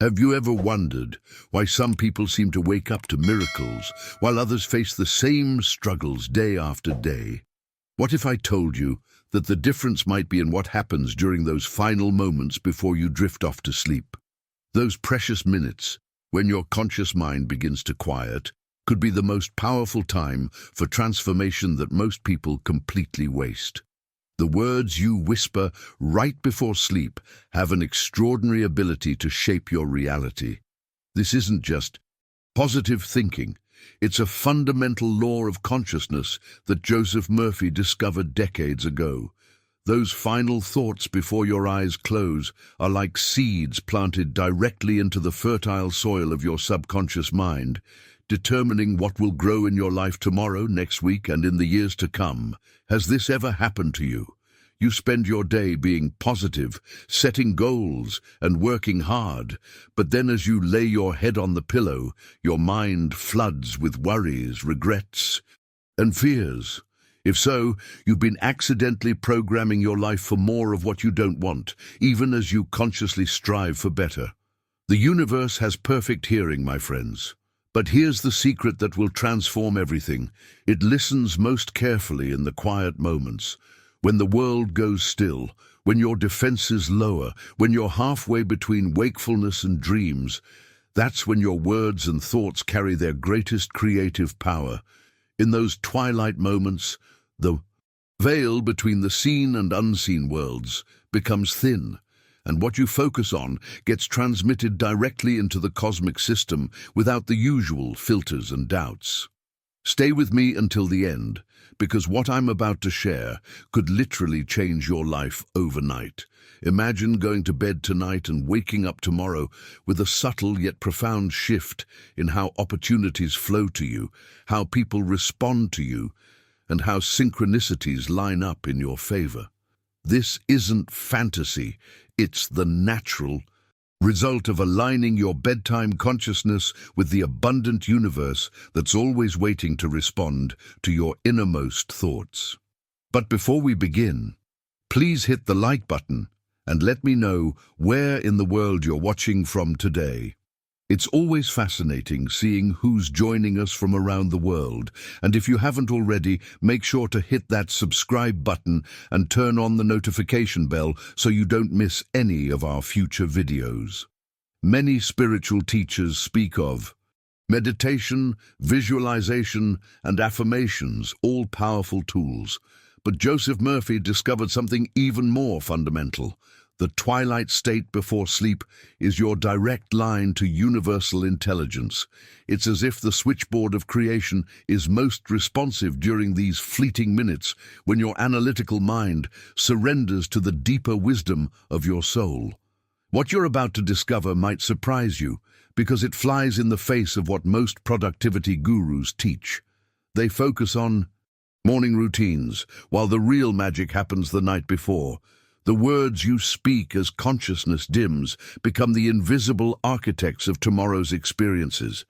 Have you ever wondered why some people seem to wake up to miracles while others face the same struggles day after day? What if I told you that the difference might be in what happens during those final moments before you drift off to sleep? Those precious minutes, when your conscious mind begins to quiet, could be the most powerful time for transformation that most people completely waste. The words you whisper right before sleep have an extraordinary ability to shape your reality. This isn't just positive thinking. It's a fundamental law of consciousness that Joseph Murphy discovered decades ago. Those final thoughts before your eyes close are like seeds planted directly into the fertile soil of your subconscious mind, determining what will grow in your life tomorrow, next week, and in the years to come. Has this ever happened to you? You spend your day being positive, setting goals, and working hard, but then as you lay your head on the pillow, your mind floods with worries, regrets, and fears. If so, you've been accidentally programming your life for more of what you don't want, even as you consciously strive for better. The universe has perfect hearing, my friends. But here's the secret that will transform everything. It listens most carefully in the quiet moments. When the world goes still, when your defenses lower, when you're halfway between wakefulness and dreams, that's when your words and thoughts carry their greatest creative power. In those twilight moments, the veil between the seen and unseen worlds becomes thin, and what you focus on gets transmitted directly into the cosmic system without the usual filters and doubts. Stay with me until the end, because what I'm about to share could literally change your life overnight. Imagine going to bed tonight and waking up tomorrow with a subtle yet profound shift in how opportunities flow to you, how people respond to you, and how synchronicities line up in your favor. This isn't fantasy, it's the natural result of aligning your bedtime consciousness with the abundant universe that's always waiting to respond to your innermost thoughts. But before we begin, please hit the like button and let me know where in the world you're watching from today. It's always fascinating seeing who's joining us from around the world, and if you haven't already, make sure to hit that subscribe button and turn on the notification bell so you don't miss any of our future videos. Many spiritual teachers speak of meditation, visualization, and affirmations, all powerful tools. But Joseph Murphy discovered something even more fundamental. The twilight state before sleep is your direct line to universal intelligence. It's as if the switchboard of creation is most responsive during these fleeting minutes when your analytical mind surrenders to the deeper wisdom of your soul. What you're about to discover might surprise you because it flies in the face of what most productivity gurus teach. They focus on morning routines, while the real magic happens the night before. The words you speak as consciousness dims become the invisible architects of tomorrow's experiences.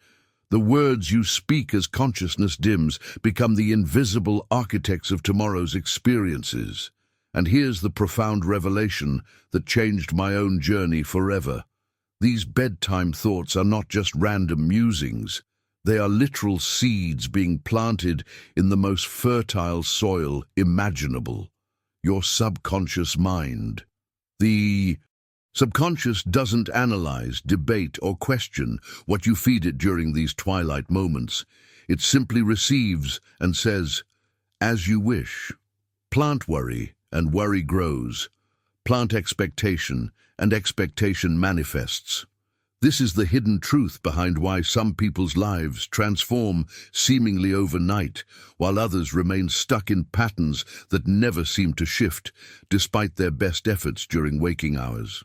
The words you speak as consciousness dims become the invisible architects of tomorrow's experiences. And here's the profound revelation that changed my own journey forever. These bedtime thoughts are not just random musings. They are literal seeds being planted in the most fertile soil imaginable. Your subconscious mind. The subconscious doesn't analyze, debate, or question what you feed it during these twilight moments. It simply receives and says, as you wish. Plant worry, and worry grows. Plant expectation, and expectation manifests. This is the hidden truth behind why some people's lives transform seemingly overnight, while others remain stuck in patterns that never seem to shift, despite their best efforts during waking hours.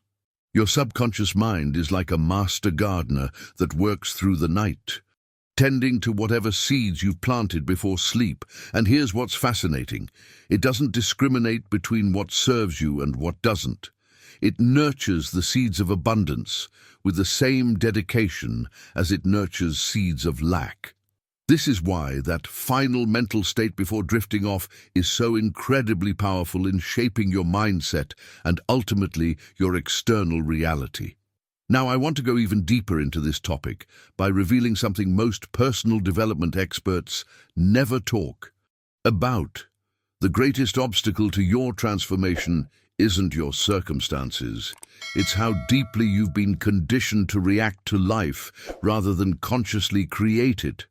Your subconscious mind is like a master gardener that works through the night, tending to whatever seeds you've planted before sleep. And here's what's fascinating. It doesn't discriminate between what serves you and what doesn't. It nurtures the seeds of abundance with the same dedication as it nurtures seeds of lack. This is why that final mental state before drifting off is so incredibly powerful in shaping your mindset and ultimately your external reality. Now, I want to go even deeper into this topic by revealing something most personal development experts never talk about. The greatest obstacle to your transformation isn't your circumstances. It's how deeply you've been conditioned to react to life rather than consciously create it.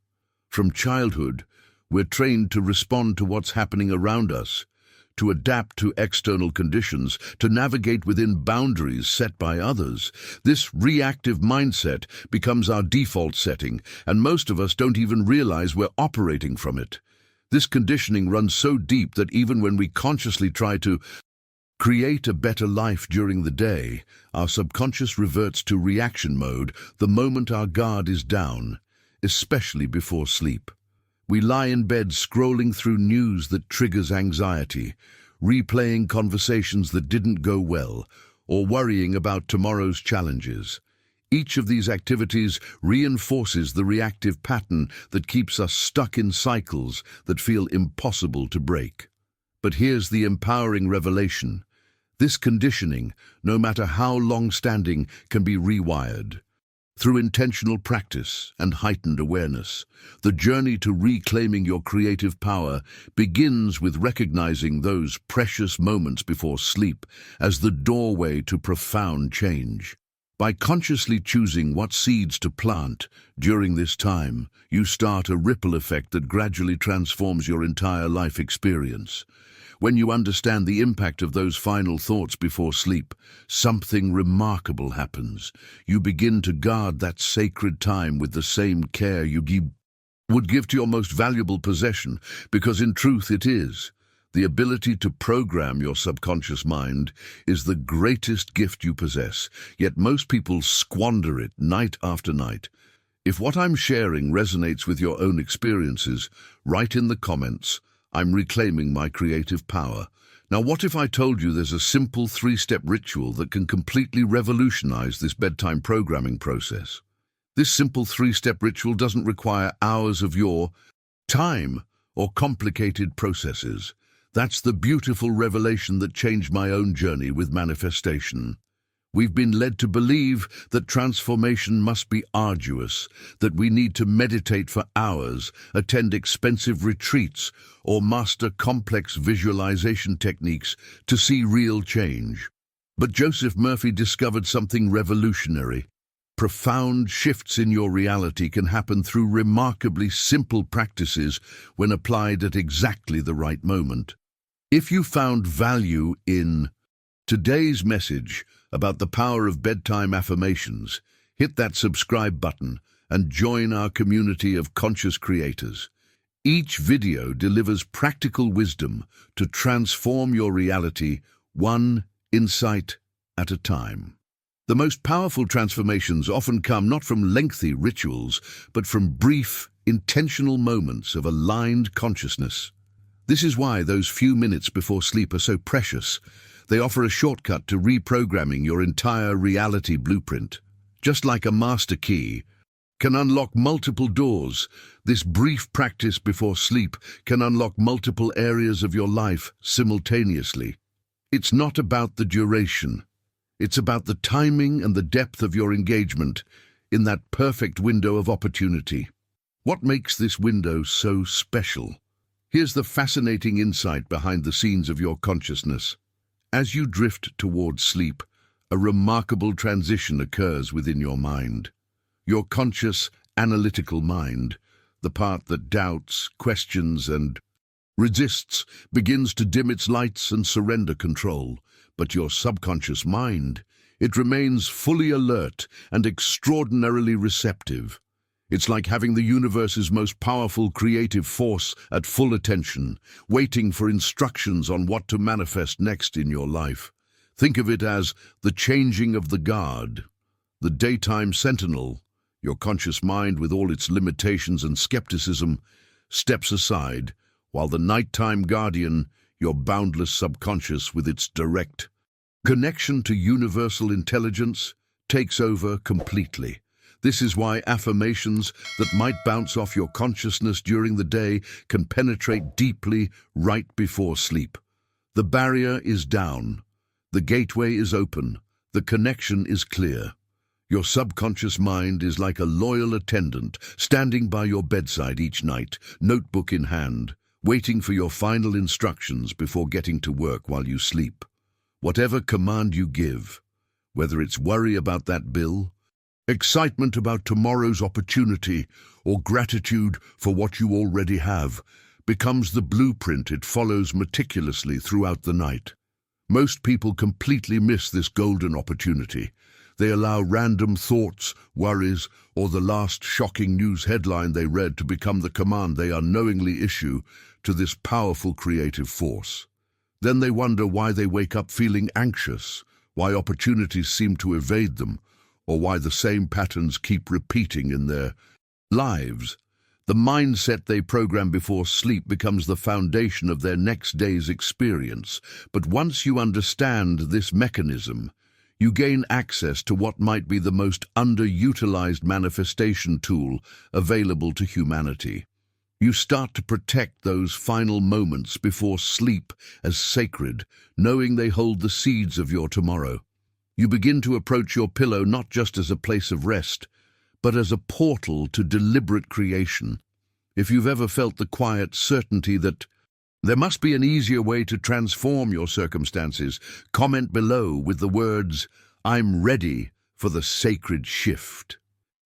From childhood, we're trained to respond to what's happening around us, to adapt to external conditions, to navigate within boundaries set by others. This reactive mindset becomes our default setting, and most of us don't even realize we're operating from it. This conditioning runs so deep that even when we consciously try to create a better life during the day, our subconscious reverts to reaction mode the moment our guard is down, especially before sleep. We lie in bed scrolling through news that triggers anxiety, replaying conversations that didn't go well, or worrying about tomorrow's challenges. Each of these activities reinforces the reactive pattern that keeps us stuck in cycles that feel impossible to break. But here's the empowering revelation. This conditioning, no matter how long-standing, can be rewired. Through intentional practice and heightened awareness, the journey to reclaiming your creative power begins with recognizing those precious moments before sleep as the doorway to profound change. By consciously choosing what seeds to plant during this time, you start a ripple effect that gradually transforms your entire life experience. When you understand the impact of those final thoughts before sleep, something remarkable happens. You begin to guard that sacred time with the same care you would give to your most valuable possession, because in truth it is. The ability to program your subconscious mind is the greatest gift you possess, yet most people squander it night after night. If what I'm sharing resonates with your own experiences, write in the comments, "I'm reclaiming my creative power." Now, what if I told you there's a simple 3-step ritual that can completely revolutionize this bedtime programming process? This simple 3-step ritual doesn't require hours of your time or complicated processes. That's the beautiful revelation that changed my own journey with manifestation. We've been led to believe that transformation must be arduous, that we need to meditate for hours, attend expensive retreats, or master complex visualization techniques to see real change. But Joseph Murphy discovered something revolutionary. Profound shifts in your reality can happen through remarkably simple practices when applied at exactly the right moment. If you found value in today's message about the power of bedtime affirmations, hit that subscribe button and join our community of conscious creators. Each video delivers practical wisdom to transform your reality one insight at a time. The most powerful transformations often come not from lengthy rituals, but from brief, intentional moments of aligned consciousness. This is why those few minutes before sleep are so precious. They offer a shortcut to reprogramming your entire reality blueprint. Just like a master key can unlock multiple doors, this brief practice before sleep can unlock multiple areas of your life simultaneously. It's not about the duration. It's about the timing and the depth of your engagement in that perfect window of opportunity. What makes this window so special? Here's the fascinating insight behind the scenes of your consciousness. As you drift towards sleep, a remarkable transition occurs within your mind. Your conscious, analytical mind, the part that doubts, questions, and resists, begins to dim its lights and surrender control. But your subconscious mind, it remains fully alert and extraordinarily receptive. It's like having the universe's most powerful creative force at full attention, waiting for instructions on what to manifest next in your life. Think of it as the changing of the guard. The daytime sentinel, your conscious mind with all its limitations and skepticism, steps aside, while the nighttime guardian, your boundless subconscious with its direct connection to universal intelligence, takes over completely. This is why affirmations that might bounce off your consciousness during the day can penetrate deeply right before sleep. The barrier is down. The gateway is open. The connection is clear. Your subconscious mind is like a loyal attendant, standing by your bedside each night, notebook in hand, waiting for your final instructions before getting to work while you sleep. Whatever command you give, whether it's worry about that bill, excitement about tomorrow's opportunity, or gratitude for what you already have, becomes the blueprint it follows meticulously throughout the night. Most people completely miss this golden opportunity. They allow random thoughts, worries, or the last shocking news headline they read to become the command they unknowingly issue to this powerful creative force. Then they wonder why they wake up feeling anxious, why opportunities seem to evade them, or why the same patterns keep repeating in their lives. The mindset they program before sleep becomes the foundation of their next day's experience. But once you understand this mechanism, you gain access to what might be the most underutilized manifestation tool available to humanity. You start to protect those final moments before sleep as sacred, knowing they hold the seeds of your tomorrow. You begin to approach your pillow not just as a place of rest, but as a portal to deliberate creation. If you've ever felt the quiet certainty that there must be an easier way to transform your circumstances, comment below with the words, "I'm ready for the sacred shift."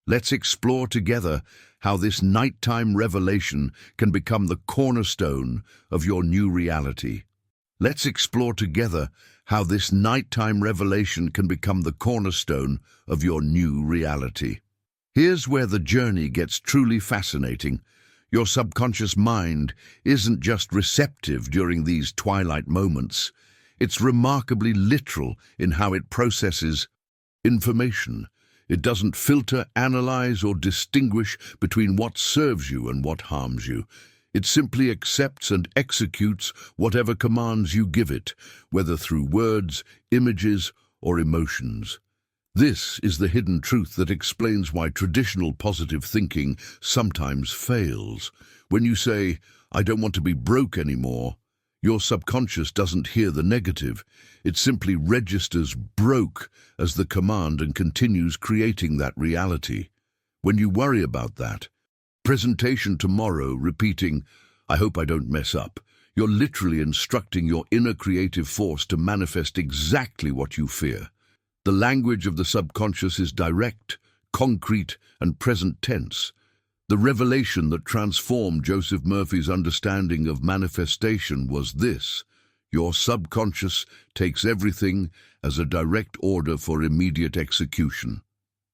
Let's explore together how this nighttime revelation can become the cornerstone of your new reality. Let's explore together how this nighttime revelation can become the cornerstone of your new reality. Here's where the journey gets truly fascinating. Your subconscious mind isn't just receptive during these twilight moments. It's remarkably literal in how it processes information. It doesn't filter, analyze, or distinguish between what serves you and what harms you. It simply accepts and executes whatever commands you give it, whether through words, images, or emotions. This is the hidden truth that explains why traditional positive thinking sometimes fails. When you say, "I don't want to be broke anymore," your subconscious doesn't hear the negative. It simply registers broke as the command and continues creating that reality. When you worry about that presentation tomorrow, repeating, "I hope I don't mess up," you're literally instructing your inner creative force to manifest exactly what you fear. The language of the subconscious is direct, concrete, and present tense. The revelation that transformed Joseph Murphy's understanding of manifestation was this: your subconscious takes everything as a direct order for immediate execution.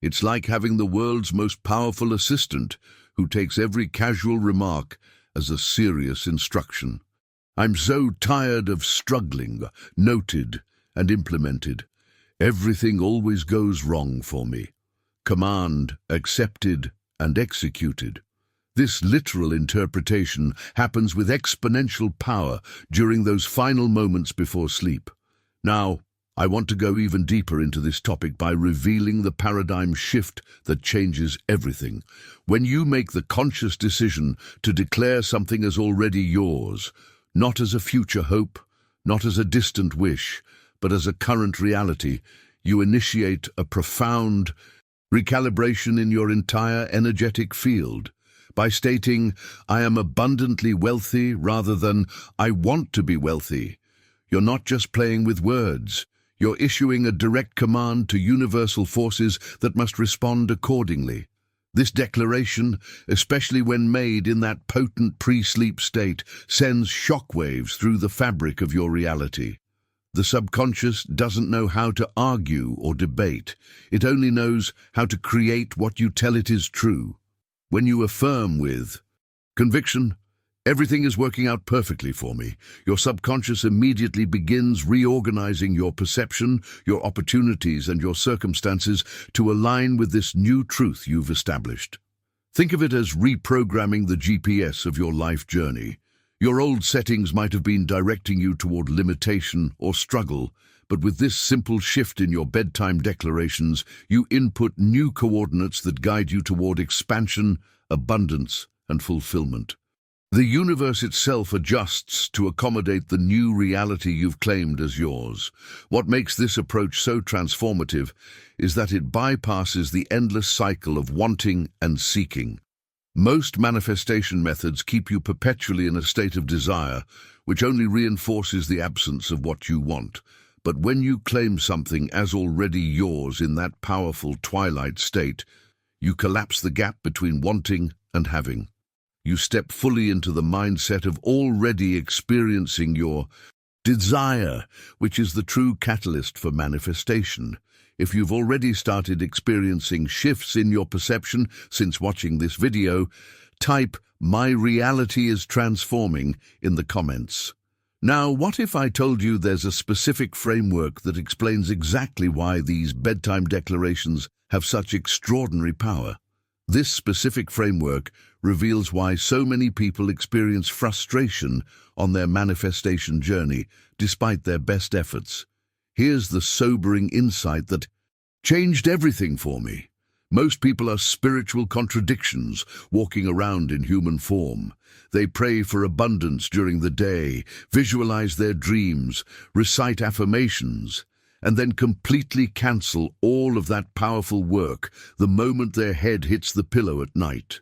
It's like having the world's most powerful assistant who takes every casual remark as a serious instruction. "I'm so tired of struggling," noted and implemented. "Everything always goes wrong for me." Command, accepted, and executed. This literal interpretation happens with exponential power during those final moments before sleep. Now, I want to go even deeper into this topic by revealing the paradigm shift that changes everything. When you make the conscious decision to declare something as already yours, not as a future hope, not as a distant wish, but as a current reality, you initiate a profound recalibration in your entire energetic field. By stating, "I am abundantly wealthy," rather than "I want to be wealthy," you're not just playing with words. You're issuing a direct command to universal forces that must respond accordingly. This declaration, especially when made in that potent pre-sleep state, sends shockwaves through the fabric of your reality. The subconscious doesn't know how to argue or debate. It only knows how to create what you tell it is true. When you affirm with conviction, "Everything is working out perfectly for me," your subconscious immediately begins reorganizing your perception, your opportunities, and your circumstances to align with this new truth you've established. Think of it as reprogramming the GPS of your life journey. Your old settings might have been directing you toward limitation or struggle, but with this simple shift in your bedtime declarations, you input new coordinates that guide you toward expansion, abundance, and fulfillment. The universe itself adjusts to accommodate the new reality you've claimed as yours. What makes this approach so transformative is that it bypasses the endless cycle of wanting and seeking. Most manifestation methods keep you perpetually in a state of desire, which only reinforces the absence of what you want. But when you claim something as already yours in that powerful twilight state, you collapse the gap between wanting and having. You step fully into the mindset of already experiencing your desire, which is the true catalyst for manifestation. If you've already started experiencing shifts in your perception since watching this video, type "My reality is transforming" in the comments. Now, what if I told you there's a specific framework that explains exactly why these bedtime declarations have such extraordinary power? This specific framework reveals why so many people experience frustration on their manifestation journey, despite their best efforts. Here's the sobering insight that changed everything for me. Most people are spiritual contradictions, walking around in human form. They pray for abundance during the day, visualize their dreams, recite affirmations, and then completely cancel all of that powerful work the moment their head hits the pillow at night.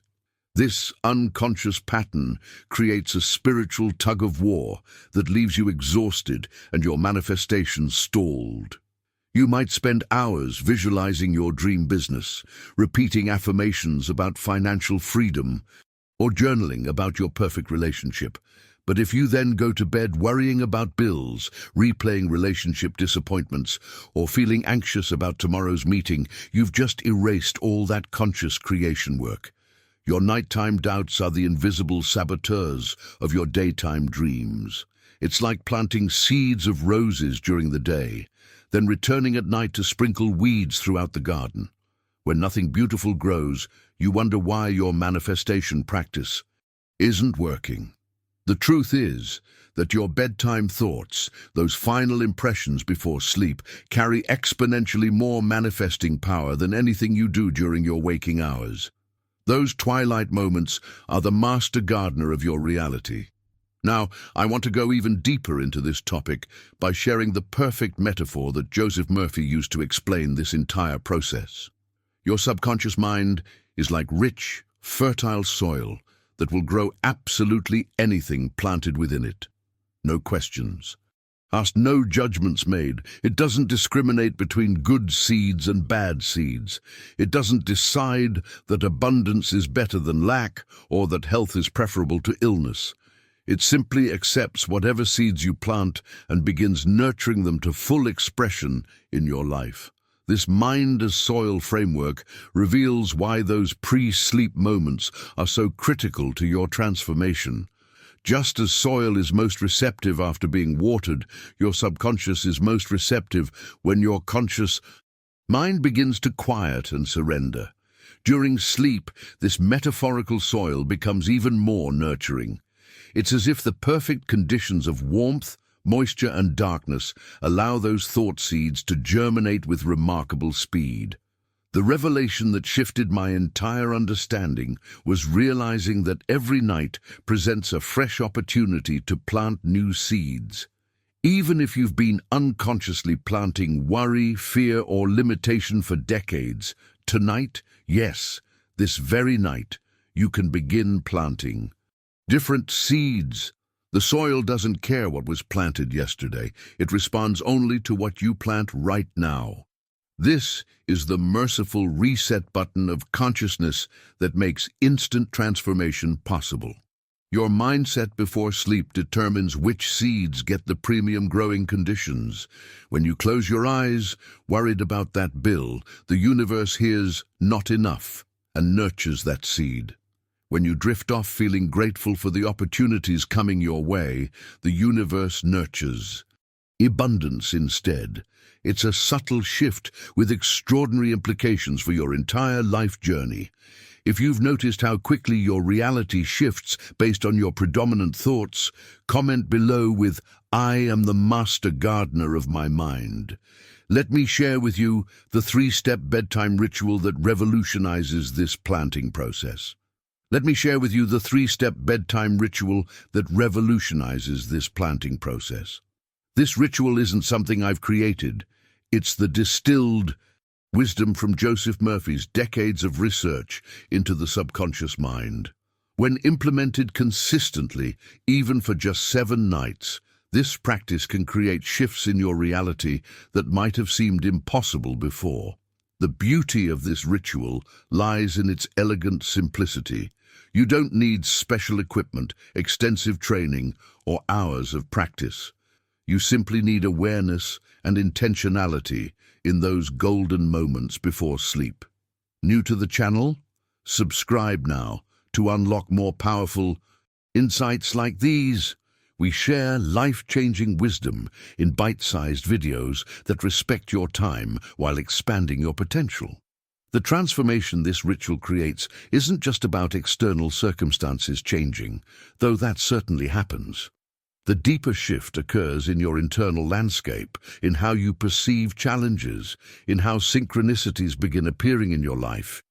This unconscious pattern creates a spiritual tug-of-war that leaves you exhausted and your manifestation stalled. You might spend hours visualizing your dream business, repeating affirmations about financial freedom, or journaling about your perfect relationship. But if you then go to bed worrying about bills, replaying relationship disappointments, or feeling anxious about tomorrow's meeting, you've just erased all that conscious creation work. Your nighttime doubts are the invisible saboteurs of your daytime dreams. It's like planting seeds of roses during the day, then returning at night to sprinkle weeds throughout the garden. When nothing beautiful grows, you wonder why your manifestation practice isn't working. The truth is that your bedtime thoughts, those final impressions before sleep, carry exponentially more manifesting power than anything you do during your waking hours. Those twilight moments are the master gardener of your reality. Now, I want to go even deeper into this topic by sharing the perfect metaphor that Joseph Murphy used to explain this entire process. Your subconscious mind is like rich, fertile soil that will grow absolutely anything planted within it. No questions asked, no judgments made. It doesn't discriminate between good seeds and bad seeds. It doesn't decide that abundance is better than lack or that health is preferable to illness. It simply accepts whatever seeds you plant and begins nurturing them to full expression in your life. This mind-as-soil framework reveals why those pre-sleep moments are so critical to your transformation. Just as soil is most receptive after being watered, your subconscious is most receptive when your conscious mind begins to quiet and surrender. During sleep, this metaphorical soil becomes even more nurturing. It's as if the perfect conditions of warmth, moisture and darkness allow those thought seeds to germinate with remarkable speed. The revelation that shifted my entire understanding was realizing that every night presents a fresh opportunity to plant new seeds. Even if you've been unconsciously planting worry, fear, or limitation for decades, tonight, yes, this very night, you can begin planting different seeds. The soil doesn't care what was planted yesterday. It responds only to what you plant right now. This is the merciful reset button of consciousness that makes instant transformation possible. Your mindset before sleep determines which seeds get the premium growing conditions. When you close your eyes, worried about that bill, the universe hears "not enough" and nurtures that seed. When you drift off feeling grateful for the opportunities coming your way, the universe nurtures abundance instead. It's a subtle shift with extraordinary implications for your entire life journey. If you've noticed how quickly your reality shifts based on your predominant thoughts, comment below with "I am the master gardener of my mind." Let me share with you the 3-step bedtime ritual that revolutionizes this planting process. Let me share with you the three-step bedtime ritual that revolutionizes this planting process. This ritual isn't something I've created. It's the distilled wisdom from Joseph Murphy's decades of research into the subconscious mind. When implemented consistently, even for just 7 nights, this practice can create shifts in your reality that might have seemed impossible before. The beauty of this ritual lies in its elegant simplicity. You don't need special equipment, extensive training, or hours of practice. You simply need awareness and intentionality in those golden moments before sleep. New to the channel? Subscribe now to unlock more powerful insights like these. We share life-changing wisdom in bite-sized videos that respect your time while expanding your potential. The transformation this ritual creates isn't just about external circumstances changing, though that certainly happens. The deeper shift occurs in your internal landscape, in how you perceive challenges, in how synchronicities begin appearing in your life,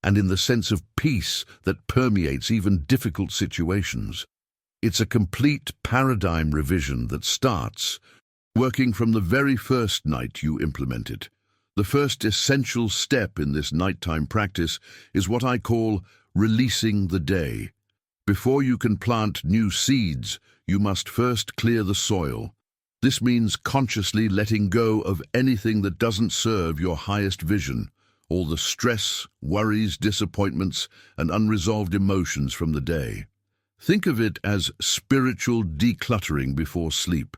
and in the sense of peace that permeates even difficult situations. It's a complete paradigm revision that starts working from the very first night you implement it. The first essential step in this nighttime practice is what I call releasing the day. Before you can plant new seeds, you must first clear the soil. This means consciously letting go of anything that doesn't serve your highest vision, all the stress, worries, disappointments, and unresolved emotions from the day. Think of it as spiritual decluttering before sleep.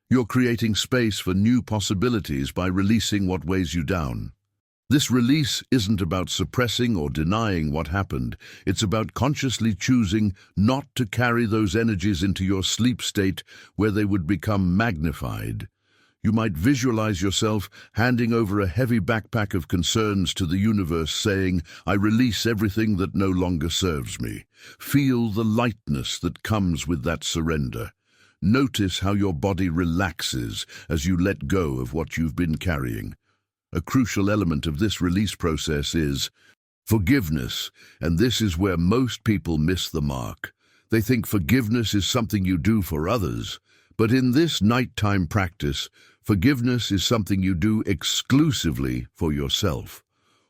You're creating space for new possibilities by releasing what weighs you down. This release isn't about suppressing or denying what happened. It's about consciously choosing not to carry those energies into your sleep state where they would become magnified. You might visualize yourself handing over a heavy backpack of concerns to the universe, saying, "I release everything that no longer serves me." Feel the lightness that comes with that surrender. Notice how your body relaxes as you let go of what you've been carrying. A crucial element of this release process is forgiveness, and this is where most people miss the mark. They think forgiveness is something you do for others, but in this nighttime practice, forgiveness is something you do exclusively for yourself.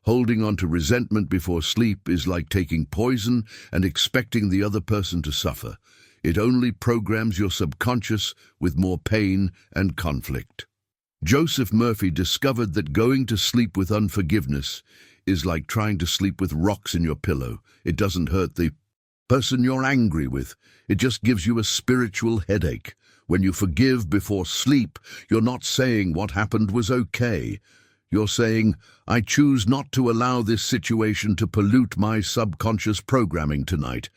Holding on to resentment before sleep is like taking poison and expecting the other person to suffer. It only programs your subconscious with more pain and conflict. Joseph Murphy discovered that going to sleep with unforgiveness is like trying to sleep with rocks in your pillow. It doesn't hurt the person you're angry with. It just gives you a spiritual headache. When you forgive before sleep, you're not saying what happened was okay. You're saying, "I choose not to allow this situation to pollute my subconscious programming tonight."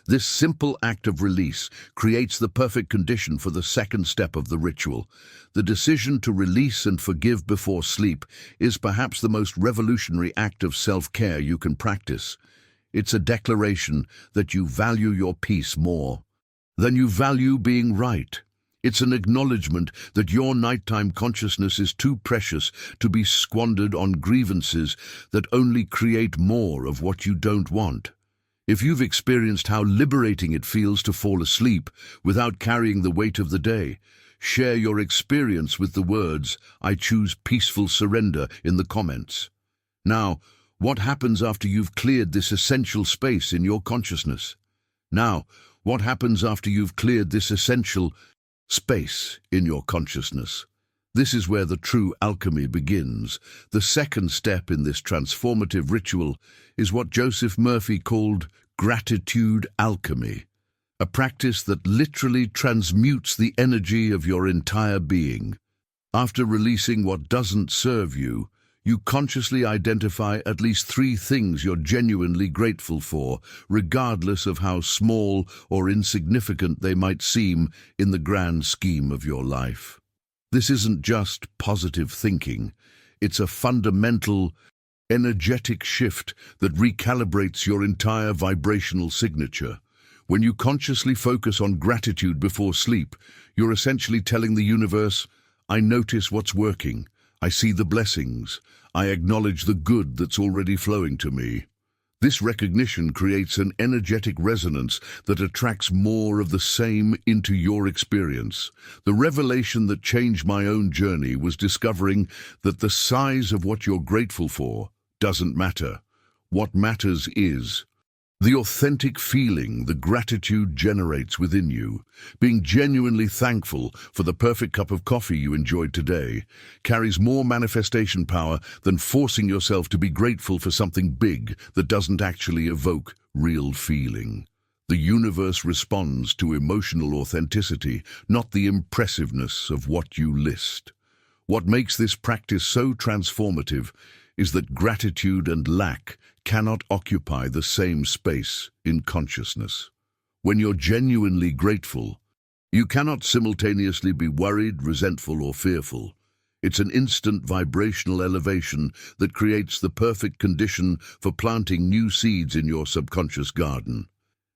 This simple act of release creates the perfect condition for the second step of the ritual. The decision to release and forgive before sleep is perhaps the most revolutionary act of self-care you can practice. It's a declaration that you value your peace more than you value being right. It's an acknowledgement that your nighttime consciousness is too precious to be squandered on grievances that only create more of what you don't want. If you've experienced how liberating it feels to fall asleep without carrying the weight of the day, share your experience with the words, "I choose peaceful surrender," in the comments. Now, what happens after you've cleared this essential space in your consciousness? Now, what happens after you've cleared this essential space in your consciousness? This is where the true alchemy begins. The second step in this transformative ritual is what Joseph Murphy called gratitude alchemy, a practice that literally transmutes the energy of your entire being. After releasing what doesn't serve you, you consciously identify at least 3 things you're genuinely grateful for, regardless of how small or insignificant they might seem in the grand scheme of your life. This isn't just positive thinking. It's a fundamental, energetic shift that recalibrates your entire vibrational signature. When you consciously focus on gratitude before sleep, you're essentially telling the universe, "I notice what's working. I see the blessings. I acknowledge the good that's already flowing to me." This recognition creates an energetic resonance that attracts more of the same into your experience. The revelation that changed my own journey was discovering that the size of what you're grateful for doesn't matter. What matters is the authentic feeling the gratitude generates within you. Being genuinely thankful for the perfect cup of coffee you enjoyed today carries more manifestation power than forcing yourself to be grateful for something big that doesn't actually evoke real feeling. The universe responds to emotional authenticity, not the impressiveness of what you list. What makes this practice so transformative is that gratitude and lack cannot occupy the same space in consciousness. When you're genuinely grateful, you cannot simultaneously be worried, resentful, or fearful. It's an instant vibrational elevation that creates the perfect condition for planting new seeds in your subconscious garden.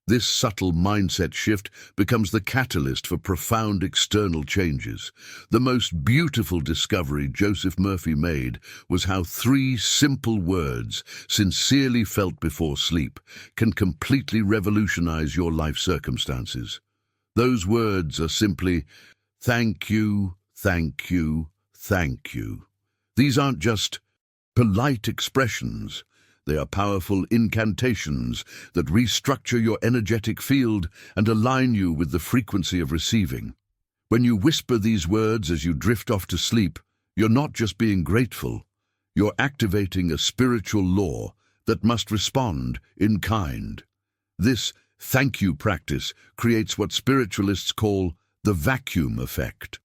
This subtle mindset shift becomes the catalyst for profound external changes. The most beautiful discovery Joseph Murphy made was how 3 simple words, sincerely felt before sleep, can completely revolutionize your life circumstances. Those words are simply, thank you, thank you, thank you. These aren't just polite expressions. They are powerful incantations that restructure your energetic field and align you with the frequency of receiving. When you whisper these words as you drift off to sleep, you're not just being grateful, you're activating a spiritual law that must respond in kind. This thank you practice creates what spiritualists call the vacuum effect.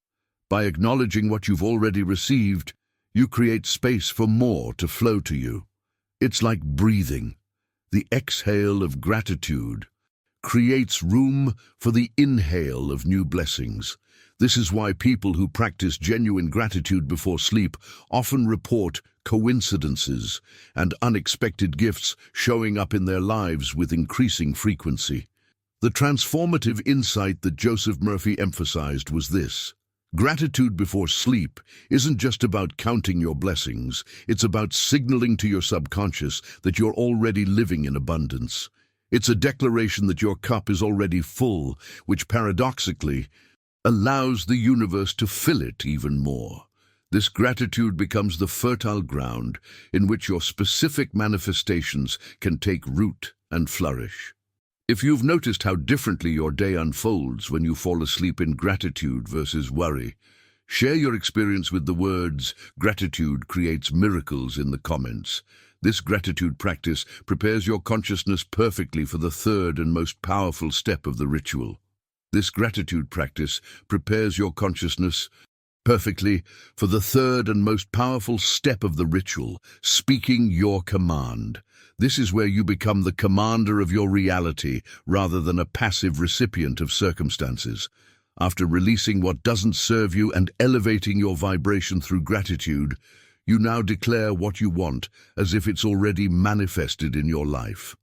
By acknowledging what you've already received, you create space for more to flow to you. It's like breathing. The exhale of gratitude creates room for the inhale of new blessings. This is why people who practice genuine gratitude before sleep often report coincidences and unexpected gifts showing up in their lives with increasing frequency. The transformative insight that Joseph Murphy emphasized was this: gratitude before sleep isn't just about counting your blessings, it's about signaling to your subconscious that you're already living in abundance. It's a declaration that your cup is already full, which paradoxically allows the universe to fill it even more. This gratitude becomes the fertile ground in which your specific manifestations can take root and flourish. If you've noticed how differently your day unfolds when you fall asleep in gratitude versus worry, share your experience with the words "gratitude creates miracles" in the comments. This gratitude practice prepares your consciousness perfectly for the third and most powerful step of the ritual. This gratitude practice prepares your consciousness perfectly for the third and most powerful step of the ritual, speaking your command. This is where you become the commander of your reality rather than a passive recipient of circumstances. After releasing what doesn't serve you and elevating your vibration through gratitude, you now declare what you want as if it's already manifested in your life.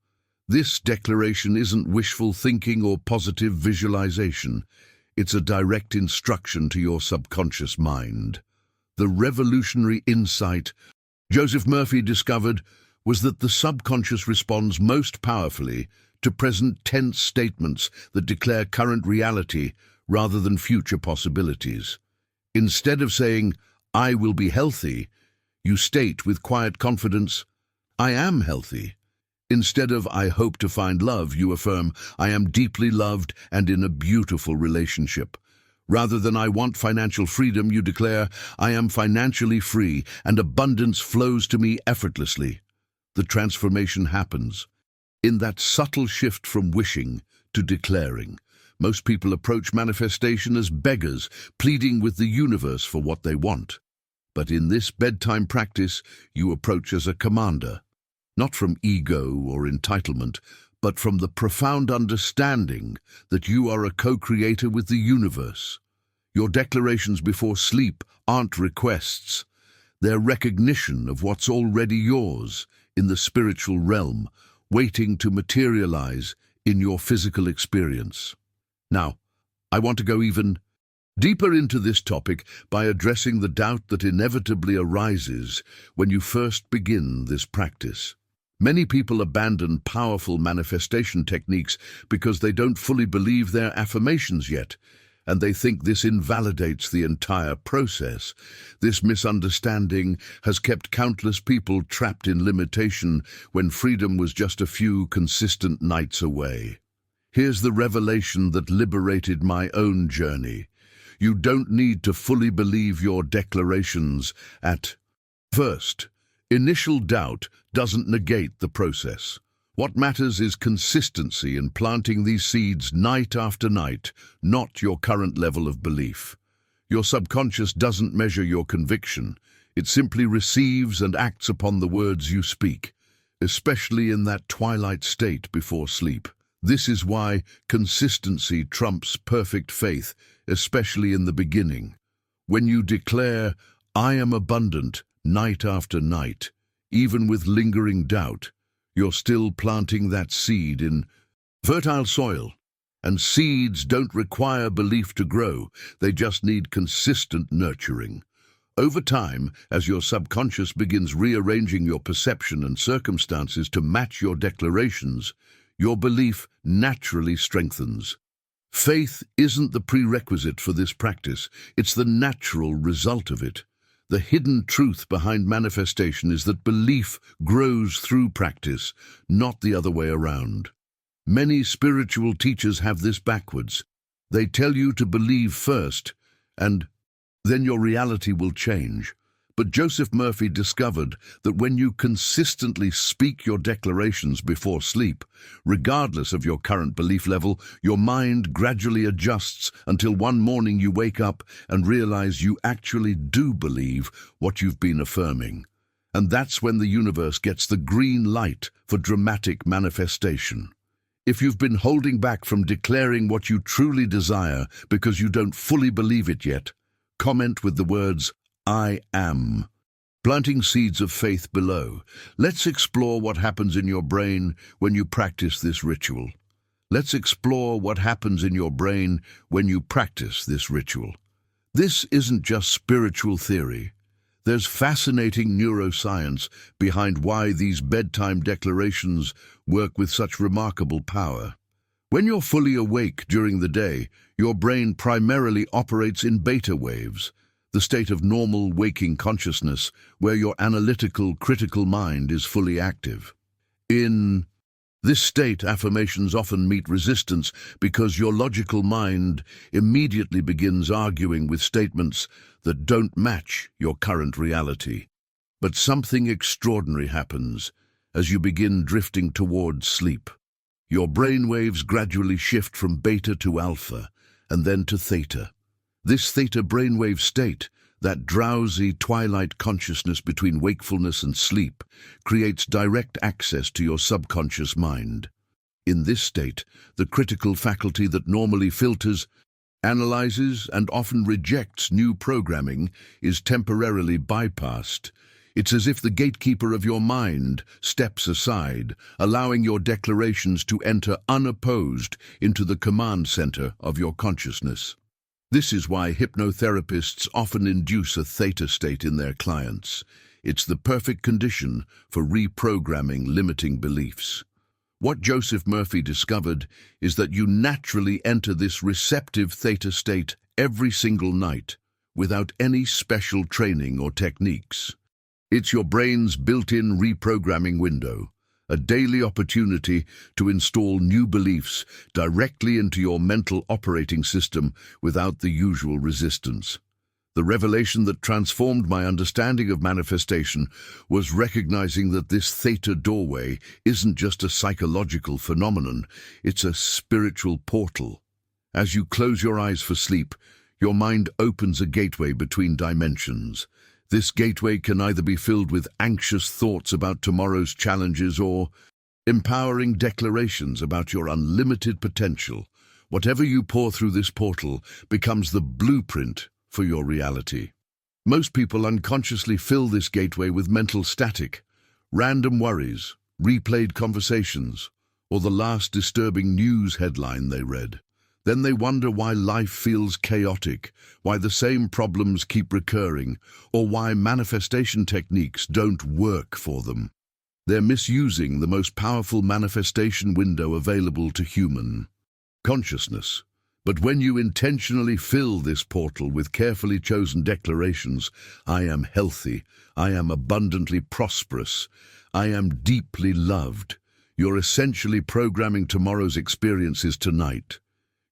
This declaration isn't wishful thinking or positive visualization. It's a direct instruction to your subconscious mind. The revolutionary insight Joseph Murphy discovered was that the subconscious responds most powerfully to present tense statements that declare current reality rather than future possibilities. Instead of saying, "I will be healthy," you state with quiet confidence, "I am healthy." Instead of "I hope to find love," you affirm, "I am deeply loved and in a beautiful relationship." Rather than "I want financial freedom," you declare, "I am financially free and abundance flows to me effortlessly." The transformation happens in that subtle shift from wishing to declaring. Most people approach manifestation as beggars, pleading with the universe for what they want. But in this bedtime practice, you approach as a commander, not from ego or entitlement, but from the profound understanding that you are a co-creator with the universe. Your declarations before sleep aren't requests. They're recognition of what's already yours in the spiritual realm, waiting to materialize in your physical experience. Now, I want to go even deeper into this topic by addressing the doubt that inevitably arises when you first begin this practice. Many people abandon powerful manifestation techniques because they don't fully believe their affirmations yet, and they think this invalidates the entire process. This misunderstanding has kept countless people trapped in limitation when freedom was just a few consistent nights away. Here's the revelation that liberated my own journey. You don't need to fully believe your declarations at first. Initial doubt doesn't negate the process. What matters is consistency in planting these seeds night after night, not your current level of belief. Your subconscious doesn't measure your conviction. It simply receives and acts upon the words you speak, especially in that twilight state before sleep. This is why consistency trumps perfect faith, especially in the beginning. When you declare, "I am abundant," night after night, even with lingering doubt, you're still planting that seed in fertile soil. And seeds don't require belief to grow, they just need consistent nurturing. Over time, as your subconscious begins rearranging your perception and circumstances to match your declarations, your belief naturally strengthens. Faith isn't the prerequisite for this practice, it's the natural result of it. The hidden truth behind manifestation is that belief grows through practice, not the other way around. Many spiritual teachers have this backwards. They tell you to believe first, and then your reality will change. But Joseph Murphy discovered that when you consistently speak your declarations before sleep, regardless of your current belief level, your mind gradually adjusts until one morning you wake up and realize you actually do believe what you've been affirming. And that's when the universe gets the green light for dramatic manifestation. If you've been holding back from declaring what you truly desire because you don't fully believe it yet, comment with the words, "I am," planting seeds of faith below. Let's explore what happens in your brain when you practice this ritual. Let's explore what happens in your brain when you practice this ritual. This isn't just spiritual theory. There's fascinating neuroscience behind why these bedtime declarations work with such remarkable power. When you're fully awake during the day, your brain primarily operates in beta waves, the state of normal waking consciousness where your analytical, critical mind is fully active. In this state, affirmations often meet resistance because your logical mind immediately begins arguing with statements that don't match your current reality. But something extraordinary happens as you begin drifting towards sleep. Your brain waves gradually shift from beta to alpha and then to theta. This theta brainwave state, that drowsy twilight consciousness between wakefulness and sleep, creates direct access to your subconscious mind. In this state, the critical faculty that normally filters, analyzes, and often rejects new programming is temporarily bypassed. It's as if the gatekeeper of your mind steps aside, allowing your declarations to enter unopposed into the command center of your consciousness. This is why hypnotherapists often induce a theta state in their clients. It's the perfect condition for reprogramming limiting beliefs. What Joseph Murphy discovered is that you naturally enter this receptive theta state every single night, without any special training or techniques. It's your brain's built-in reprogramming window, a daily opportunity to install new beliefs directly into your mental operating system without the usual resistance. The revelation that transformed my understanding of manifestation was recognizing that this theta doorway isn't just a psychological phenomenon, it's a spiritual portal. As you close your eyes for sleep, your mind opens a gateway between dimensions. This gateway can either be filled with anxious thoughts about tomorrow's challenges or empowering declarations about your unlimited potential. Whatever you pour through this portal becomes the blueprint for your reality. Most people unconsciously fill this gateway with mental static, random worries, replayed conversations, or the last disturbing news headline they read. Then they wonder why life feels chaotic, why the same problems keep recurring, or why manifestation techniques don't work for them. They're misusing the most powerful manifestation window available to human consciousness. But when you intentionally fill this portal with carefully chosen declarations, I am healthy, I am abundantly prosperous, I am deeply loved, you're essentially programming tomorrow's experiences tonight.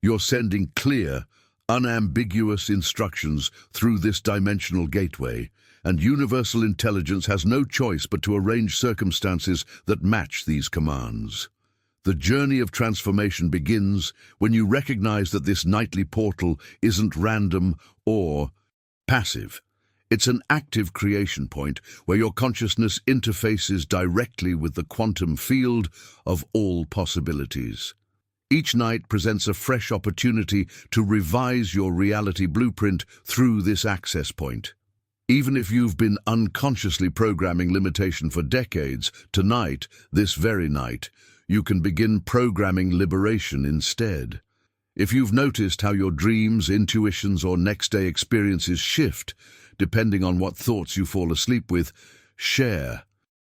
You're sending clear, unambiguous instructions through this dimensional gateway, and universal intelligence has no choice but to arrange circumstances that match these commands. The journey of transformation begins when you recognize that this nightly portal isn't random or passive. It's an active creation point where your consciousness interfaces directly with the quantum field of all possibilities. Each night presents a fresh opportunity to revise your reality blueprint through this access point. Even if you've been unconsciously programming limitation for decades, tonight, this very night, you can begin programming liberation instead. If you've noticed how your dreams, intuitions, or next-day experiences shift, depending on what thoughts you fall asleep with, share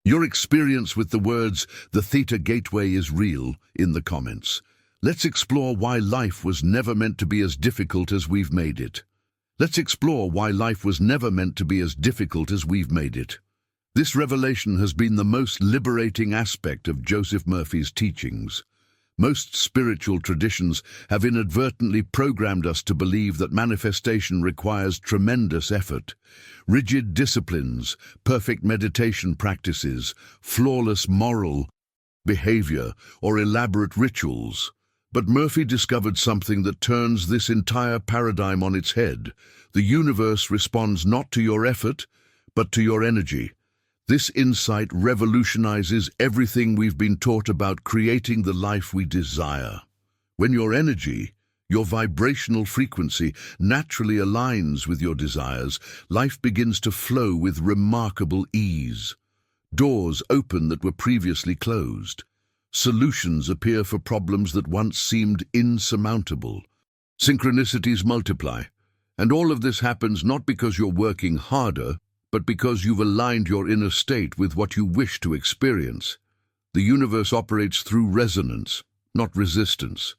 your experience with the words, "The Theta Gateway is real," in the comments. Let's explore why life was never meant to be as difficult as we've made it. Let's explore why life was never meant to be as difficult as we've made it. This revelation has been the most liberating aspect of Joseph Murphy's teachings. Most spiritual traditions have inadvertently programmed us to believe that manifestation requires tremendous effort, rigid disciplines, perfect meditation practices, flawless moral behavior, or elaborate rituals. But Murphy discovered something that turns this entire paradigm on its head. The universe responds not to your effort, but to your energy. This insight revolutionizes everything we've been taught about creating the life we desire. When your energy, your vibrational frequency, naturally aligns with your desires, life begins to flow with remarkable ease. Doors open that were previously closed. Solutions appear for problems that once seemed insurmountable. Synchronicities multiply. And all of this happens not because you're working harder, but because you've aligned your inner state with what you wish to experience. The universe operates through resonance, not resistance.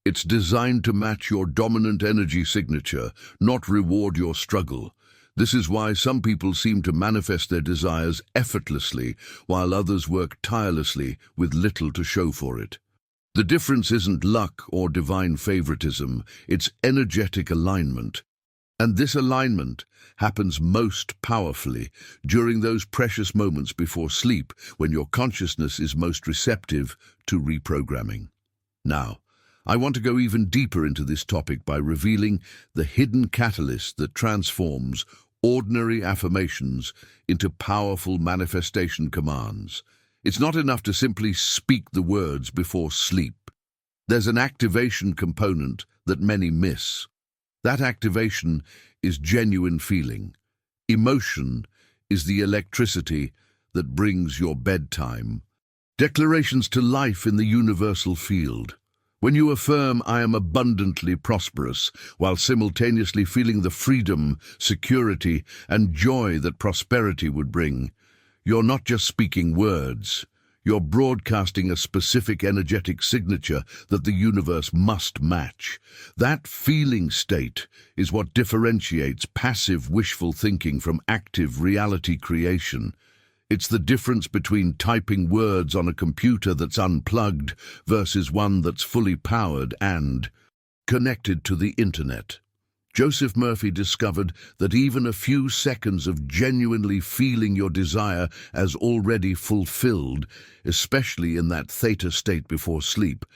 It's designed to match your dominant energy signature, not reward your struggle. This is why some people seem to manifest their desires effortlessly, while others work tirelessly with little to show for it. The difference isn't luck or divine favoritism, it's energetic alignment. And this alignment happens most powerfully during those precious moments before sleep when your consciousness is most receptive to reprogramming. Now, I want to go even deeper into this topic by revealing the hidden catalyst that transforms ordinary affirmations into powerful manifestation commands. It's not enough to simply speak the words before sleep. There's an activation component that many miss. That activation is genuine feeling. Emotion is the electricity that brings your bedtime. Declarations to life in the universal field. When you affirm, "I am abundantly prosperous," while simultaneously feeling the freedom, security, and joy that prosperity would bring, you're not just speaking words. You're broadcasting a specific energetic signature that the universe must match. That feeling state is what differentiates passive wishful thinking from active reality creation. It's the difference between typing words on a computer that's unplugged versus one that's fully powered and connected to the internet. Joseph Murphy discovered that even a few seconds of genuinely feeling your desire as already fulfilled, especially in that theta state before sleep,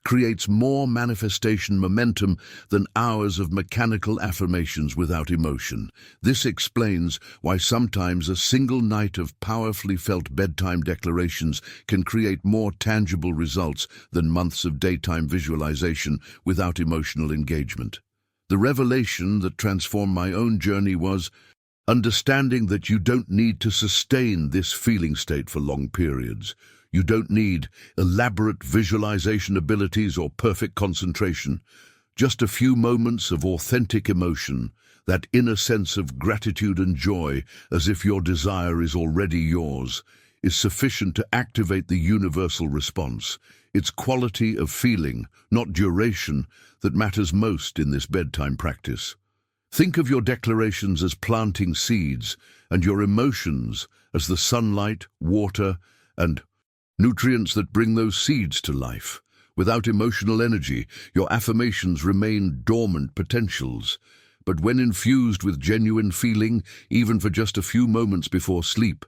creates more manifestation momentum than hours of mechanical affirmations without emotion. This explains why sometimes a single night of powerfully felt bedtime declarations can create more tangible results than months of daytime visualization without emotional engagement. The revelation that transformed my own journey was understanding that you don't need to sustain this feeling state for long periods. You don't need elaborate visualization abilities or perfect concentration. Just a few moments of authentic emotion, that inner sense of gratitude and joy, as if your desire is already yours, is sufficient to activate the universal response. It's quality of feeling, not duration, that matters most in this bedtime practice. Think of your declarations as planting seeds and your emotions as the sunlight, water, and nutrients that bring those seeds to life. Without emotional energy, your affirmations remain dormant potentials. But when infused with genuine feeling, even for just a few moments before sleep,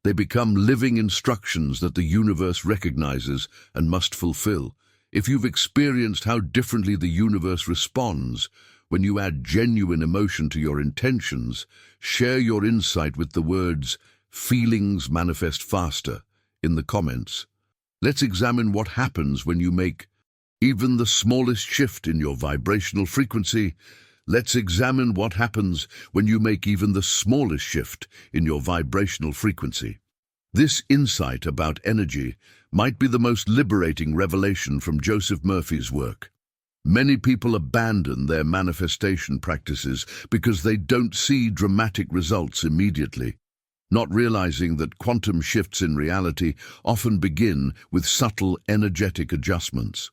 they become living instructions that the universe recognizes and must fulfill. If you've experienced how differently the universe responds when you add genuine emotion to your intentions, share your insight with the words, "Feelings manifest faster," in the comments. Let's examine what happens when you make even the smallest shift in your vibrational frequency. Let's examine what happens when you make even the smallest shift in your vibrational frequency. This insight about energy might be the most liberating revelation from Joseph Murphy's work. Many people abandon their manifestation practices because they don't see dramatic results immediately, not realizing that quantum shifts in reality often begin with subtle energetic adjustments.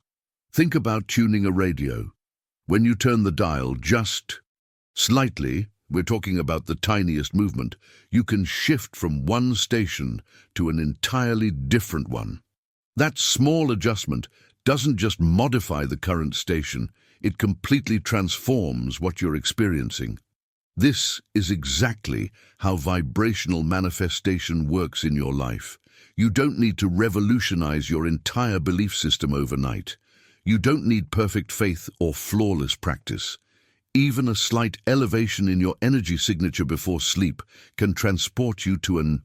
Think about tuning a radio. When you turn the dial just slightly, we're talking about the tiniest movement, you can shift from one station to an entirely different one. That small adjustment doesn't just modify the current station, it completely transforms what you're experiencing. This is exactly how vibrational manifestation works in your life. You don't need to revolutionize your entire belief system overnight. You don't need perfect faith or flawless practice. Even a slight elevation in your energy signature before sleep can transport you to an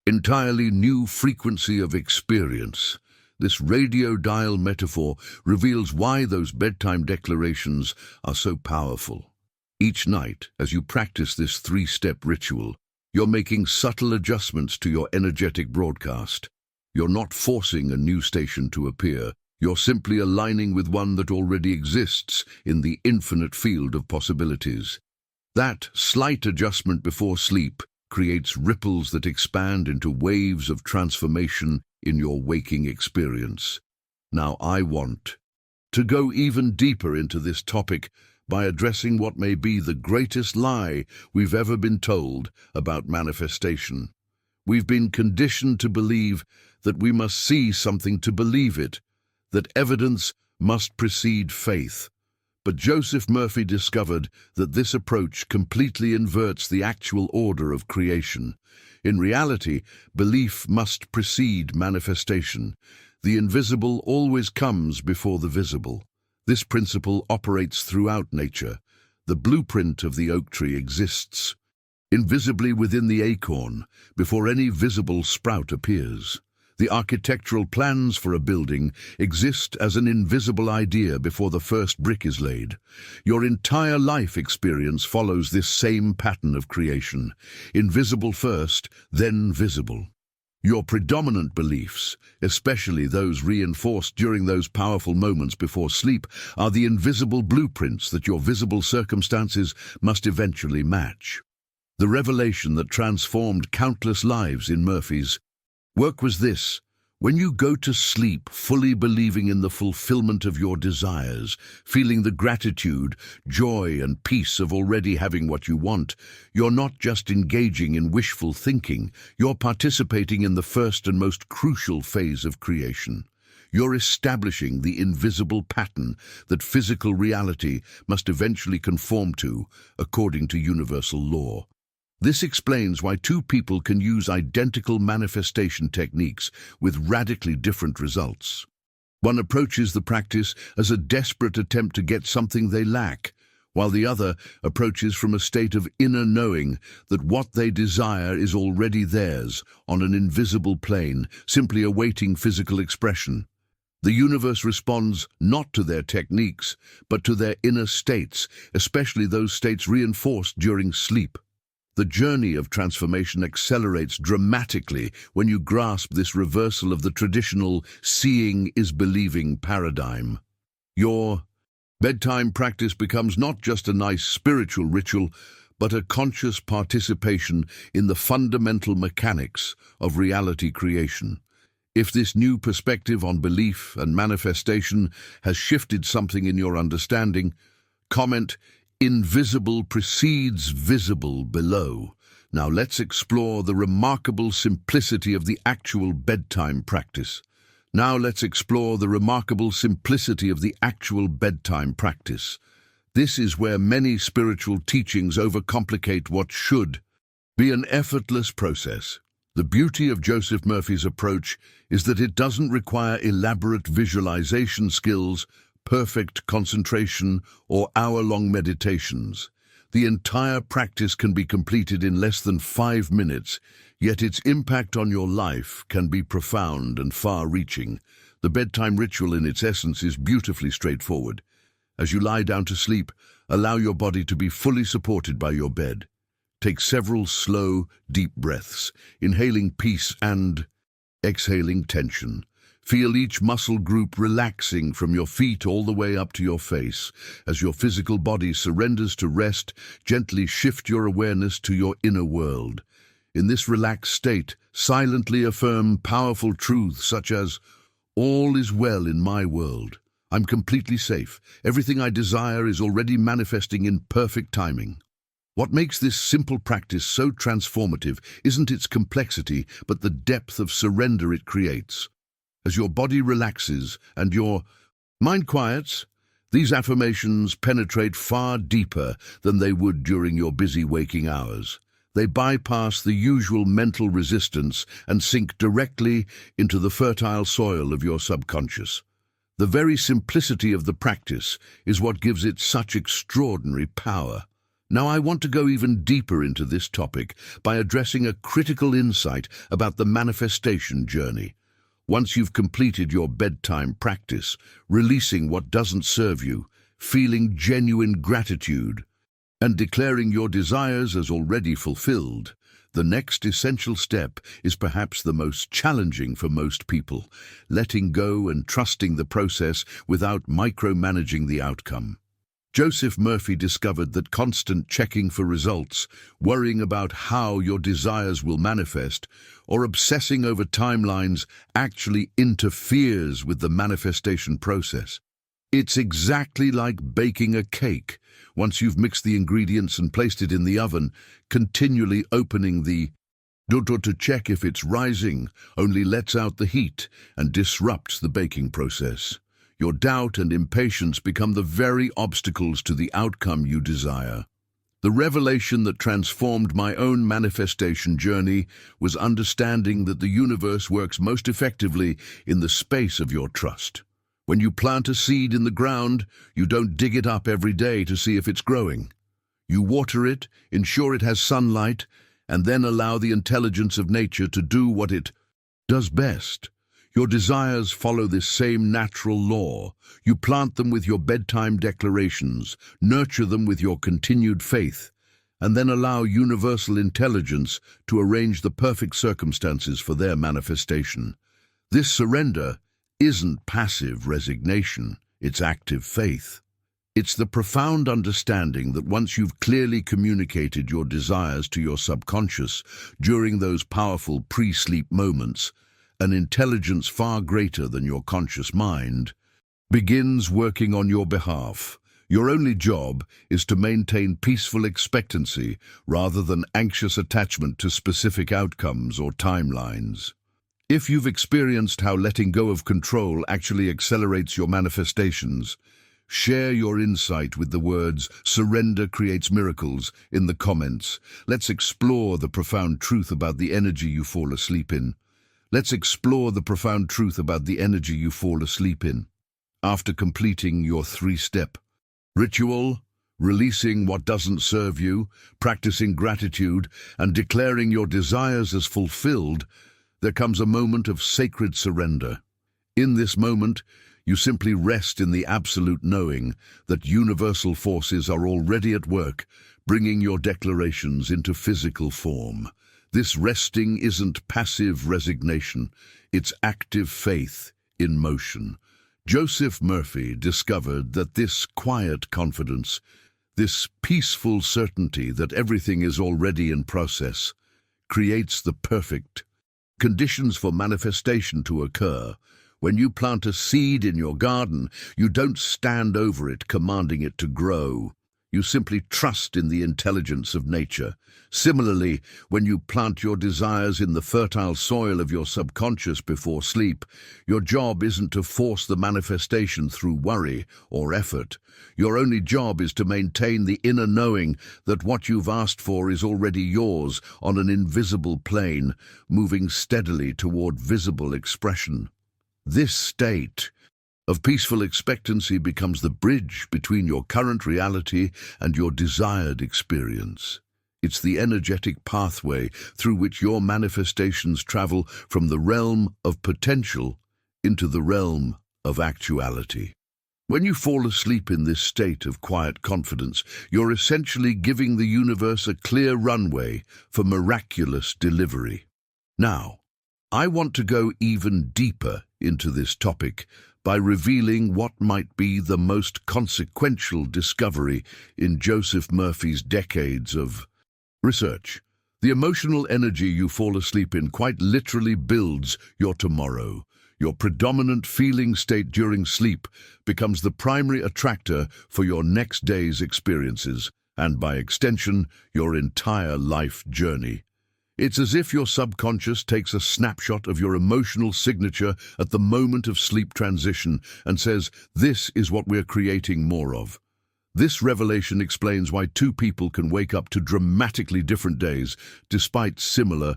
entirely new frequency of experience. This radio dial metaphor reveals why those bedtime declarations are so powerful. Each night, as you practice this three-step ritual, you're making subtle adjustments to your energetic broadcast. You're not forcing a new station to appear. You're simply aligning with one that already exists in the infinite field of possibilities. That slight adjustment before sleep creates ripples that expand into waves of transformation in your waking experience. Now, I want to go even deeper into this topic by addressing what may be the greatest lie we've ever been told about manifestation. We've been conditioned to believe that we must see something to believe it, that evidence must precede faith. But Joseph Murphy discovered that this approach completely inverts the actual order of creation. In reality, belief must precede manifestation. The invisible always comes before the visible. This principle operates throughout nature. The blueprint of the oak tree exists invisibly within the acorn before any visible sprout appears. The architectural plans for a building exist as an invisible idea before the first brick is laid. Your entire life experience follows this same pattern of creation. Invisible first, then visible. Your predominant beliefs, especially those reinforced during those powerful moments before sleep, are the invisible blueprints that your visible circumstances must eventually match. The revelation that transformed countless lives in Murphy's work was this: when you go to sleep fully believing in the fulfillment of your desires, feeling the gratitude, joy, and peace of already having what you want, you're not just engaging in wishful thinking, you're participating in the first and most crucial phase of creation. You're establishing the invisible pattern that physical reality must eventually conform to, according to universal law. This explains why two people can use identical manifestation techniques with radically different results. One approaches the practice as a desperate attempt to get something they lack, while the other approaches from a state of inner knowing that what they desire is already theirs on an invisible plane, simply awaiting physical expression. The universe responds not to their techniques, but to their inner states, especially those states reinforced during sleep. The journey of transformation accelerates dramatically when you grasp this reversal of the traditional seeing is believing paradigm. Your bedtime practice becomes not just a nice spiritual ritual, but a conscious participation in the fundamental mechanics of reality creation. If this new perspective on belief and manifestation has shifted something in your understanding, comment "Invisible precedes visible" below. Now let's explore the remarkable simplicity of the actual bedtime practice. This is where many spiritual teachings overcomplicate what should be an effortless process. The beauty of Joseph Murphy's approach is that it doesn't require elaborate visualization skills, perfect concentration, or hour-long meditations. The entire practice can be completed in less than 5 minutes, yet its impact on your life can be profound and far-reaching. The bedtime ritual in its essence is beautifully straightforward. As you lie down to sleep, allow your body to be fully supported by your bed. Take several slow, deep breaths, inhaling peace and exhaling tension. Feel each muscle group relaxing from your feet all the way up to your face. As your physical body surrenders to rest, gently shift your awareness to your inner world. In this relaxed state, silently affirm powerful truths such as, "All is well in my world. I'm completely safe. Everything I desire is already manifesting in perfect timing." What makes this simple practice so transformative isn't its complexity, but the depth of surrender it creates. As your body relaxes and your mind quiets, these affirmations penetrate far deeper than they would during your busy waking hours. They bypass the usual mental resistance and sink directly into the fertile soil of your subconscious. The very simplicity of the practice is what gives it such extraordinary power. Now, I want to go even deeper into this topic by addressing a critical insight about the manifestation journey. Once you've completed your bedtime practice, releasing what doesn't serve you, feeling genuine gratitude, and declaring your desires as already fulfilled, the next essential step is perhaps the most challenging for most people: letting go and trusting the process without micromanaging the outcome. Joseph Murphy discovered that constant checking for results, worrying about how your desires will manifest, or obsessing over timelines actually interferes with the manifestation process. It's exactly like baking a cake. Once you've mixed the ingredients and placed it in the oven, continually opening the door to check if it's rising only lets out the heat and disrupts the baking process. Your doubt and impatience become the very obstacles to the outcome you desire. The revelation that transformed my own manifestation journey was understanding that the universe works most effectively in the space of your trust. When you plant a seed in the ground, you don't dig it up every day to see if it's growing. You water it, ensure it has sunlight, and then allow the intelligence of nature to do what it does best. Your desires follow this same natural law. You plant them with your bedtime declarations, nurture them with your continued faith, and then allow universal intelligence to arrange the perfect circumstances for their manifestation. This surrender isn't passive resignation, it's active faith. It's the profound understanding that once you've clearly communicated your desires to your subconscious during those powerful pre-sleep moments, an intelligence far greater than your conscious mind begins working on your behalf. Your only job is to maintain peaceful expectancy rather than anxious attachment to specific outcomes or timelines. If you've experienced how letting go of control actually accelerates your manifestations, share your insight with the words "Surrender creates miracles" in the comments. Let's explore the profound truth about the energy you fall asleep in. After completing your 3-step ritual, releasing what doesn't serve you, practicing gratitude, and declaring your desires as fulfilled, there comes a moment of sacred surrender. In this moment, you simply rest in the absolute knowing that universal forces are already at work, bringing your declarations into physical form. This resting isn't passive resignation, it's active faith in motion. Joseph Murphy discovered that this quiet confidence, This peaceful certainty that everything is already in process creates the perfect conditions for manifestation to occur. When you plant a seed in your garden, you don't stand over it commanding it to grow. You simply trust in the intelligence of nature. Similarly, when you plant your desires in the fertile soil of your subconscious before sleep, your job isn't to force the manifestation through worry or effort. Your only job is to maintain the inner knowing that what you've asked for is already yours on an invisible plane, moving steadily toward visible expression. This state of peaceful expectancy becomes the bridge between your current reality and your desired experience. It's the energetic pathway through which your manifestations travel from the realm of potential into the realm of actuality. When you fall asleep in this state of quiet confidence, you're essentially giving the universe a clear runway for miraculous delivery. Now, I want to go even deeper into this topic by revealing what might be the most consequential discovery in Joseph Murphy's decades of research. The emotional energy you fall asleep in quite literally builds your tomorrow. Your predominant feeling state during sleep becomes the primary attractor for your next day's experiences, and by extension, your entire life journey. It's as if your subconscious takes a snapshot of your emotional signature at the moment of sleep transition and says, "This is what we're creating more of." This revelation explains why two people can wake up to dramatically different days despite similar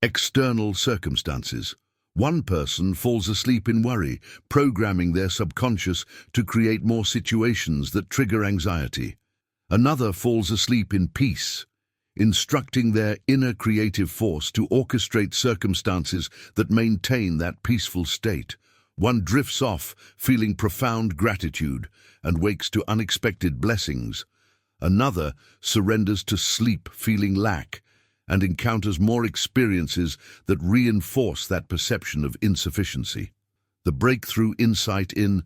external circumstances. One person falls asleep in worry, programming their subconscious to create more situations that trigger anxiety. Another falls asleep in peace, instructing their inner creative force to orchestrate circumstances that maintain that peaceful state. One drifts off, feeling profound gratitude, and wakes to unexpected blessings. Another surrenders to sleep, feeling lack, and encounters more experiences that reinforce that perception of insufficiency. The breakthrough insight in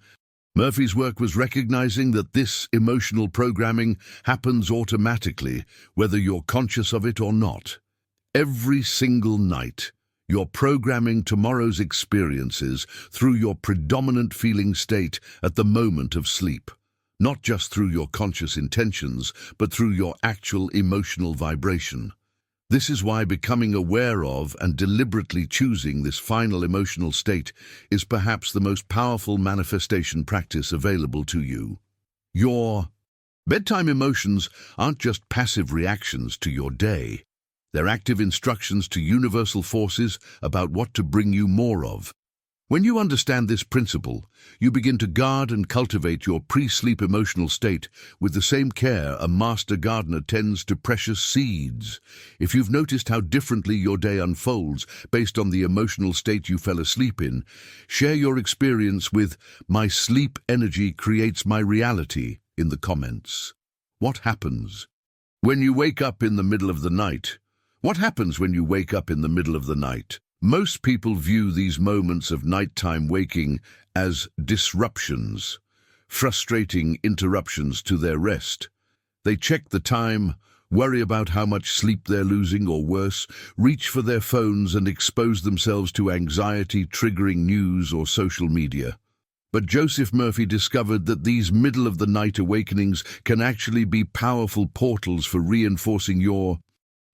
Murphy's work was recognizing that this emotional programming happens automatically, whether you're conscious of it or not. Every single night, you're programming tomorrow's experiences through your predominant feeling state at the moment of sleep. Not just through your conscious intentions, but through your actual emotional vibration. This is why becoming aware of and deliberately choosing this final emotional state is perhaps the most powerful manifestation practice available to you. Your bedtime emotions aren't just passive reactions to your day. They're active instructions to universal forces about what to bring you more of. When you understand this principle, you begin to guard and cultivate your pre-sleep emotional state with the same care a master gardener tends to precious seeds. If you've noticed how differently your day unfolds based on the emotional state you fell asleep in, share your experience with "My sleep energy creates my reality" in the comments. What happens when you wake up in the middle of the night? What happens when you wake up in the middle of the night? Most people view these moments of nighttime waking as disruptions, frustrating interruptions to their rest. They check the time, worry about how much sleep they're losing, or worse, reach for their phones and expose themselves to anxiety-triggering news or social media. But Joseph Murphy discovered that these middle-of-the-night awakenings can actually be powerful portals for reinforcing your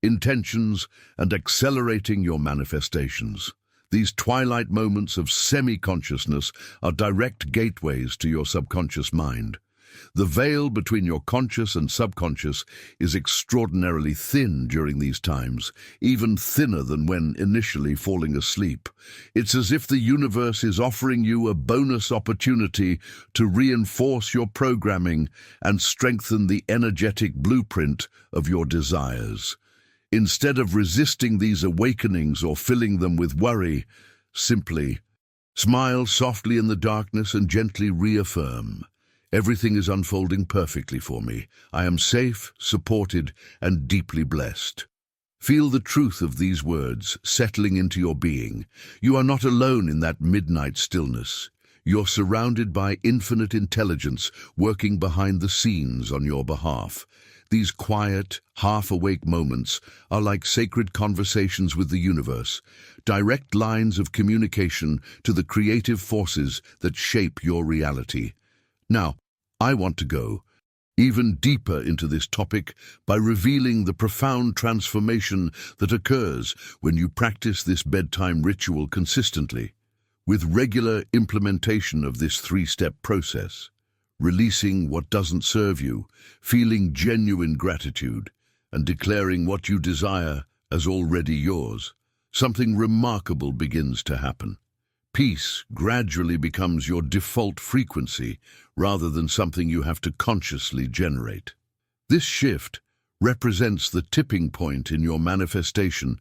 intentions and accelerating your manifestations. These twilight moments of semi-consciousness are direct gateways to your subconscious mind. The veil between your conscious and subconscious is extraordinarily thin during these times, even thinner than when initially falling asleep. It's as if the universe is offering you a bonus opportunity to reinforce your programming and strengthen the energetic blueprint of your desires. Instead of resisting these awakenings or filling them with worry, simply smile softly in the darkness and gently reaffirm, "Everything is unfolding perfectly for me. I am safe, supported, and deeply blessed." Feel the truth of these words settling into your being. You are not alone in that midnight stillness. You're surrounded by infinite intelligence working behind the scenes on your behalf. These quiet, half-awake moments are like sacred conversations with the universe, direct lines of communication to the creative forces that shape your reality. Now, I want to go even deeper into this topic by revealing the profound transformation that occurs when you practice this bedtime ritual consistently. With regular implementation of this three-step process, releasing what doesn't serve you, feeling genuine gratitude, and declaring what you desire as already yours, something remarkable begins to happen. Peace gradually becomes your default frequency rather than something you have to consciously generate. This shift represents the tipping point in your manifestation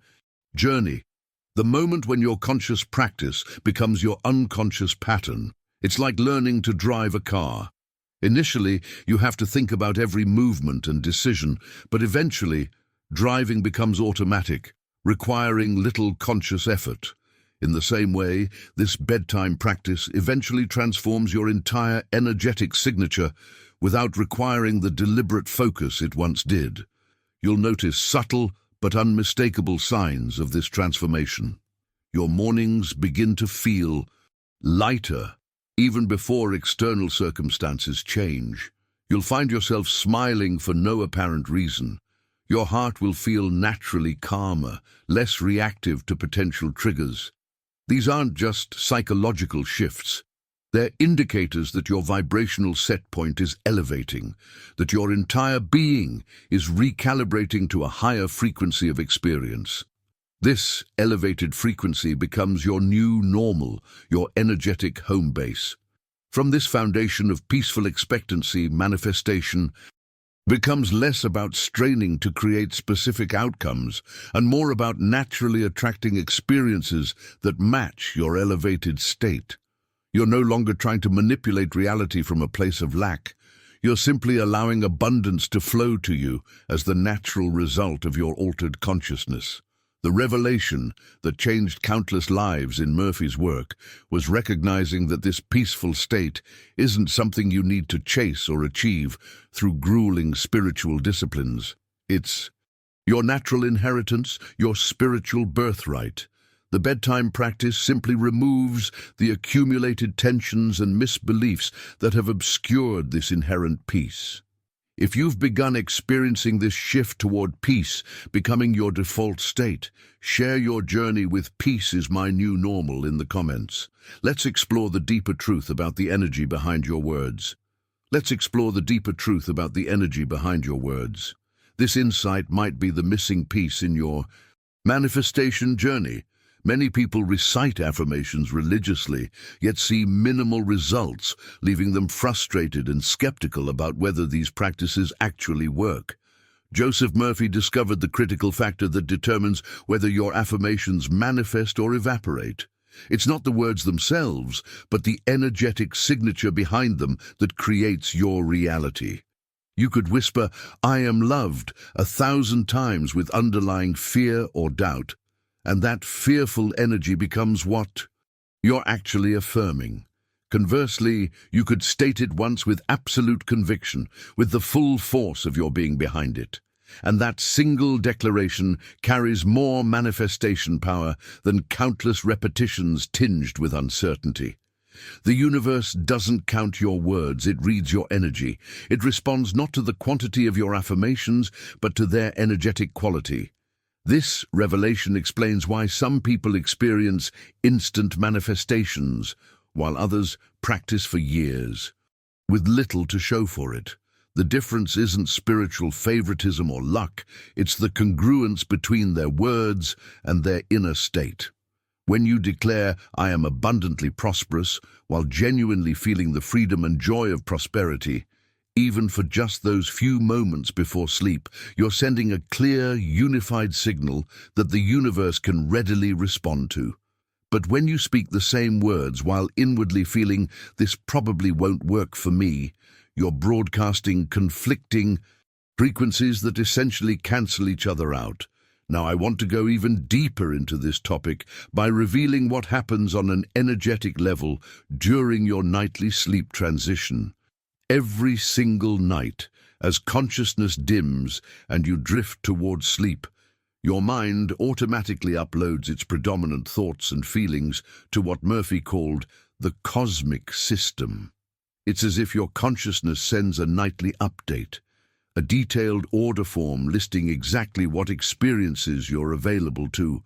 journey, the moment when your conscious practice becomes your unconscious pattern. It's like learning to drive a car. Initially, you have to think about every movement and decision, but eventually, driving becomes automatic, requiring little conscious effort. In the same way, this bedtime practice eventually transforms your entire energetic signature without requiring the deliberate focus it once did. You'll notice subtle but unmistakable signs of this transformation. Your mornings begin to feel lighter even before external circumstances change. You'll find yourself smiling for no apparent reason. Your heart will feel naturally calmer, less reactive to potential triggers. These aren't just psychological shifts. They're indicators that your vibrational set point is elevating, that your entire being is recalibrating to a higher frequency of experience. This elevated frequency becomes your new normal, your energetic home base. From this foundation of peaceful expectancy, manifestation becomes less about straining to create specific outcomes and more about naturally attracting experiences that match your elevated state. You're no longer trying to manipulate reality from a place of lack. You're simply allowing abundance to flow to you as the natural result of your altered consciousness. The revelation that changed countless lives in Murphy's work was recognizing that this peaceful state isn't something you need to chase or achieve through grueling spiritual disciplines. It's your natural inheritance, your spiritual birthright. The bedtime practice simply removes the accumulated tensions and misbeliefs that have obscured this inherent peace. If you've begun experiencing this shift toward peace becoming your default state, share your journey with "Peace is my new normal" in the comments. Let's explore the deeper truth about the energy behind your words. Let's explore the deeper truth about the energy behind your words. This insight might be the missing piece in your manifestation journey. Many people recite affirmations religiously, yet see minimal results, leaving them frustrated and skeptical about whether these practices actually work. Joseph Murphy discovered the critical factor that determines whether your affirmations manifest or evaporate. It's not the words themselves, but the energetic signature behind them that creates your reality. You could whisper, "I am loved," 1,000 times with underlying fear or doubt, and that fearful energy becomes what you're actually affirming. Conversely, you could state it once with absolute conviction, with the full force of your being behind it. And that single declaration carries more manifestation power than countless repetitions tinged with uncertainty. The universe doesn't count your words, it reads your energy. It responds not to the quantity of your affirmations, but to their energetic quality. This revelation explains why some people experience instant manifestations, while others practice for years, with little to show for it. The difference isn't spiritual favoritism or luck, it's the congruence between their words and their inner state. When you declare, "I am abundantly prosperous," while genuinely feeling the freedom and joy of prosperity, even for just those few moments before sleep, you're sending a clear, unified signal that the universe can readily respond to. But when you speak the same words while inwardly feeling, "This probably won't work for me," you're broadcasting conflicting frequencies that essentially cancel each other out. Now, I want to go even deeper into this topic by revealing what happens on an energetic level during your nightly sleep transition. Every single night, as consciousness dims and you drift towards sleep, your mind automatically uploads its predominant thoughts and feelings to what Murphy called the cosmic system. It's as if your consciousness sends a nightly update, a detailed order form listing exactly what experiences you're available to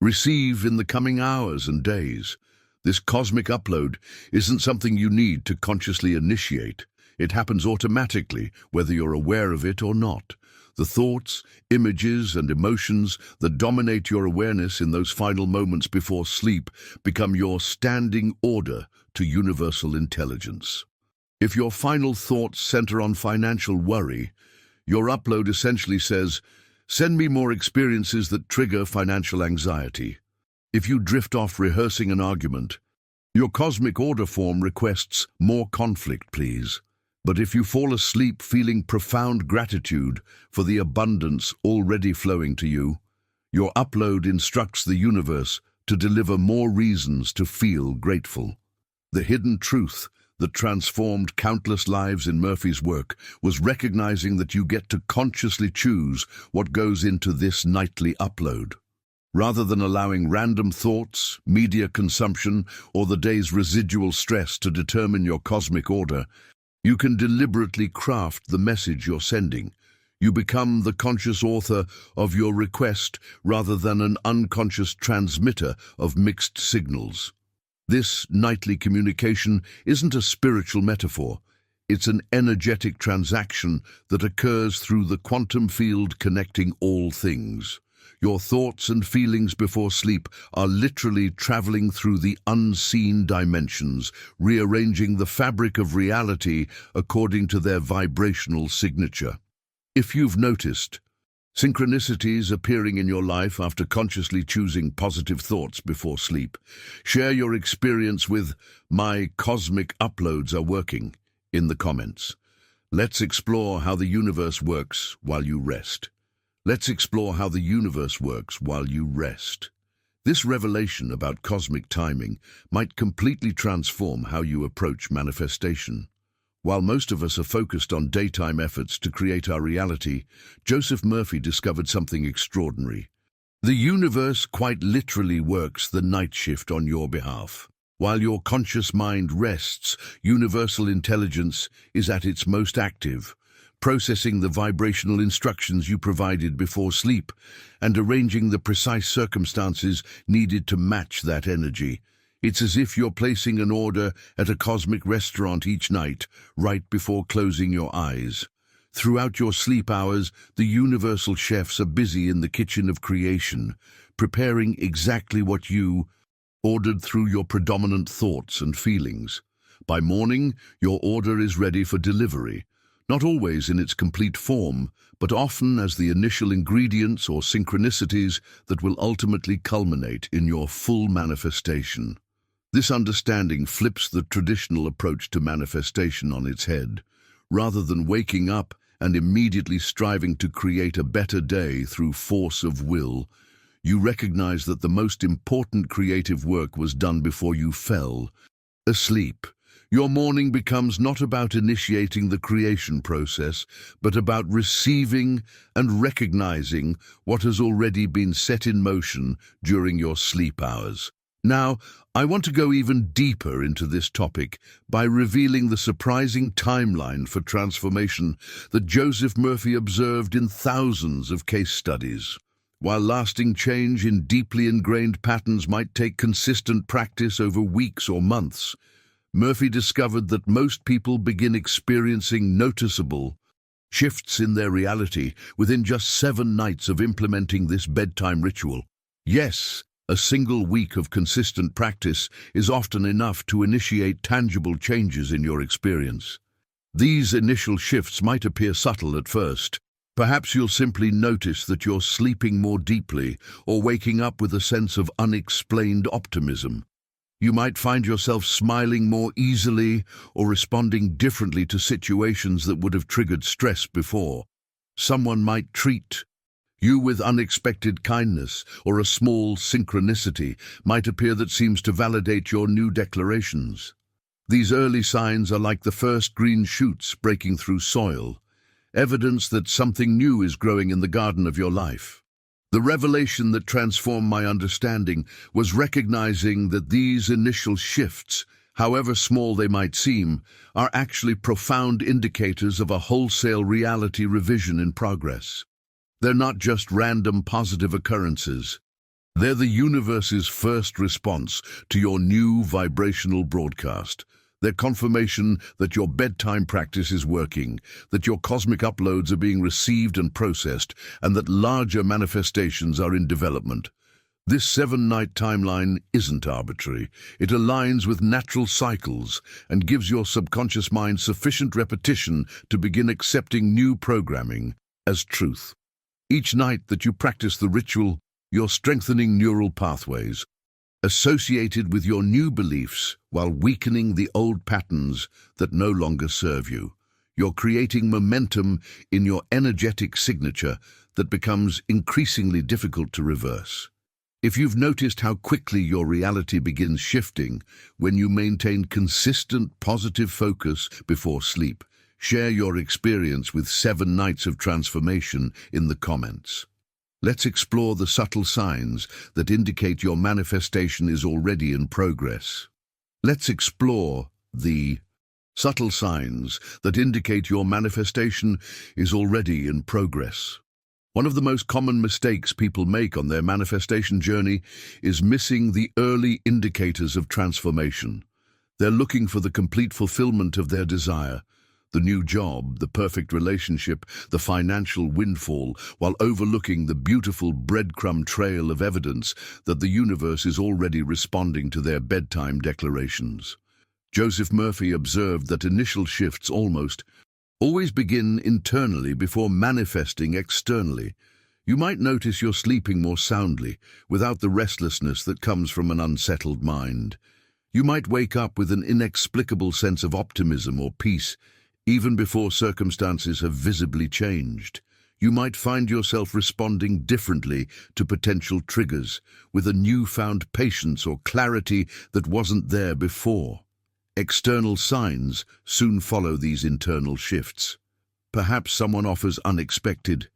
receive in the coming hours and days. This cosmic upload isn't something you need to consciously initiate. It happens automatically, whether you're aware of it or not. The thoughts, images, and emotions that dominate your awareness in those final moments before sleep become your standing order to universal intelligence. If your final thoughts center on financial worry, your upload essentially says, "Send me more experiences that trigger financial anxiety." If you drift off rehearsing an argument, your cosmic order form requests, "More conflict, please." But if you fall asleep feeling profound gratitude for the abundance already flowing to you, your upload instructs the universe to deliver more reasons to feel grateful. The hidden truth that transformed countless lives in Murphy's work was recognizing that you get to consciously choose what goes into this nightly upload. Rather than allowing random thoughts, media consumption, or the day's residual stress to determine your cosmic order, you can deliberately craft the message you're sending. You become the conscious author of your request rather than an unconscious transmitter of mixed signals. This nightly communication isn't a spiritual metaphor. It's an energetic transaction that occurs through the quantum field connecting all things. Your thoughts and feelings before sleep are literally traveling through the unseen dimensions, rearranging the fabric of reality according to their vibrational signature. If you've noticed synchronicities appearing in your life after consciously choosing positive thoughts before sleep, share your experience with "My cosmic uploads are working" in the comments. Let's explore how the universe works while you rest. Let's explore how the universe works while you rest. This revelation about cosmic timing might completely transform how you approach manifestation. While most of us are focused on daytime efforts to create our reality, Joseph Murphy discovered something extraordinary. The universe quite literally works the night shift on your behalf. While your conscious mind rests, universal intelligence is at its most active, processing the vibrational instructions you provided before sleep and arranging the precise circumstances needed to match that energy. It's as if you're placing an order at a cosmic restaurant each night, right before closing your eyes. Throughout your sleep hours, the universal chefs are busy in the kitchen of creation, preparing exactly what you ordered through your predominant thoughts and feelings. By morning, your order is ready for delivery, not always in its complete form, but often as the initial ingredients or synchronicities that will ultimately culminate in your full manifestation. This understanding flips the traditional approach to manifestation on its head. Rather than waking up and immediately striving to create a better day through force of will, you recognize that the most important creative work was done before you fell asleep. Your morning becomes not about initiating the creation process, but about receiving and recognizing what has already been set in motion during your sleep hours. Now, I want to go even deeper into this topic by revealing the surprising timeline for transformation that Joseph Murphy observed in thousands of case studies. While lasting change in deeply ingrained patterns might take consistent practice over weeks or months, Murphy discovered that most people begin experiencing noticeable shifts in their reality within just 7 nights of implementing this bedtime ritual. Yes, a single week of consistent practice is often enough to initiate tangible changes in your experience. These initial shifts might appear subtle at first. Perhaps you'll simply notice that you're sleeping more deeply or waking up with a sense of unexplained optimism. You might find yourself smiling more easily or responding differently to situations that would have triggered stress before. Someone might treat You with unexpected kindness or a small synchronicity might appear that seems to validate your new declarations. These early signs are like the first green shoots breaking through soil, evidence that something new is growing in the garden of your life. The revelation that transformed my understanding was recognizing that these initial shifts, however small they might seem, are actually profound indicators of a wholesale reality revision in progress. They're not just random positive occurrences. They're the universe's first response to your new vibrational broadcast. They're confirmation that your bedtime practice is working, that your cosmic uploads are being received and processed, and that larger manifestations are in development. This 7-night timeline isn't arbitrary. It aligns with natural cycles and gives your subconscious mind sufficient repetition to begin accepting new programming as truth. Each night that you practice the ritual, you're strengthening neural pathways associated with your new beliefs while weakening the old patterns that no longer serve you. You're creating momentum in your energetic signature that becomes increasingly difficult to reverse. If you've noticed how quickly your reality begins shifting when you maintain consistent positive focus before sleep, share your experience with 7 nights of transformation in the comments. Let's explore the subtle signs that indicate your manifestation is already in progress. Let's explore the subtle signs that indicate your manifestation is already in progress. One of the most common mistakes people make on their manifestation journey is missing the early indicators of transformation. They're looking for the complete fulfillment of their desire, the new job, the perfect relationship, the financial windfall, while overlooking the beautiful breadcrumb trail of evidence that the universe is already responding to their bedtime declarations. Joseph Murphy observed that initial shifts almost always begin internally before manifesting externally. You might notice you're sleeping more soundly, without the restlessness that comes from an unsettled mind. You might wake up with an inexplicable sense of optimism or peace, even before circumstances have visibly changed. You might find yourself responding differently to potential triggers, with a newfound patience or clarity that wasn't there before. External signs soon follow these internal shifts. Perhaps someone offers unexpected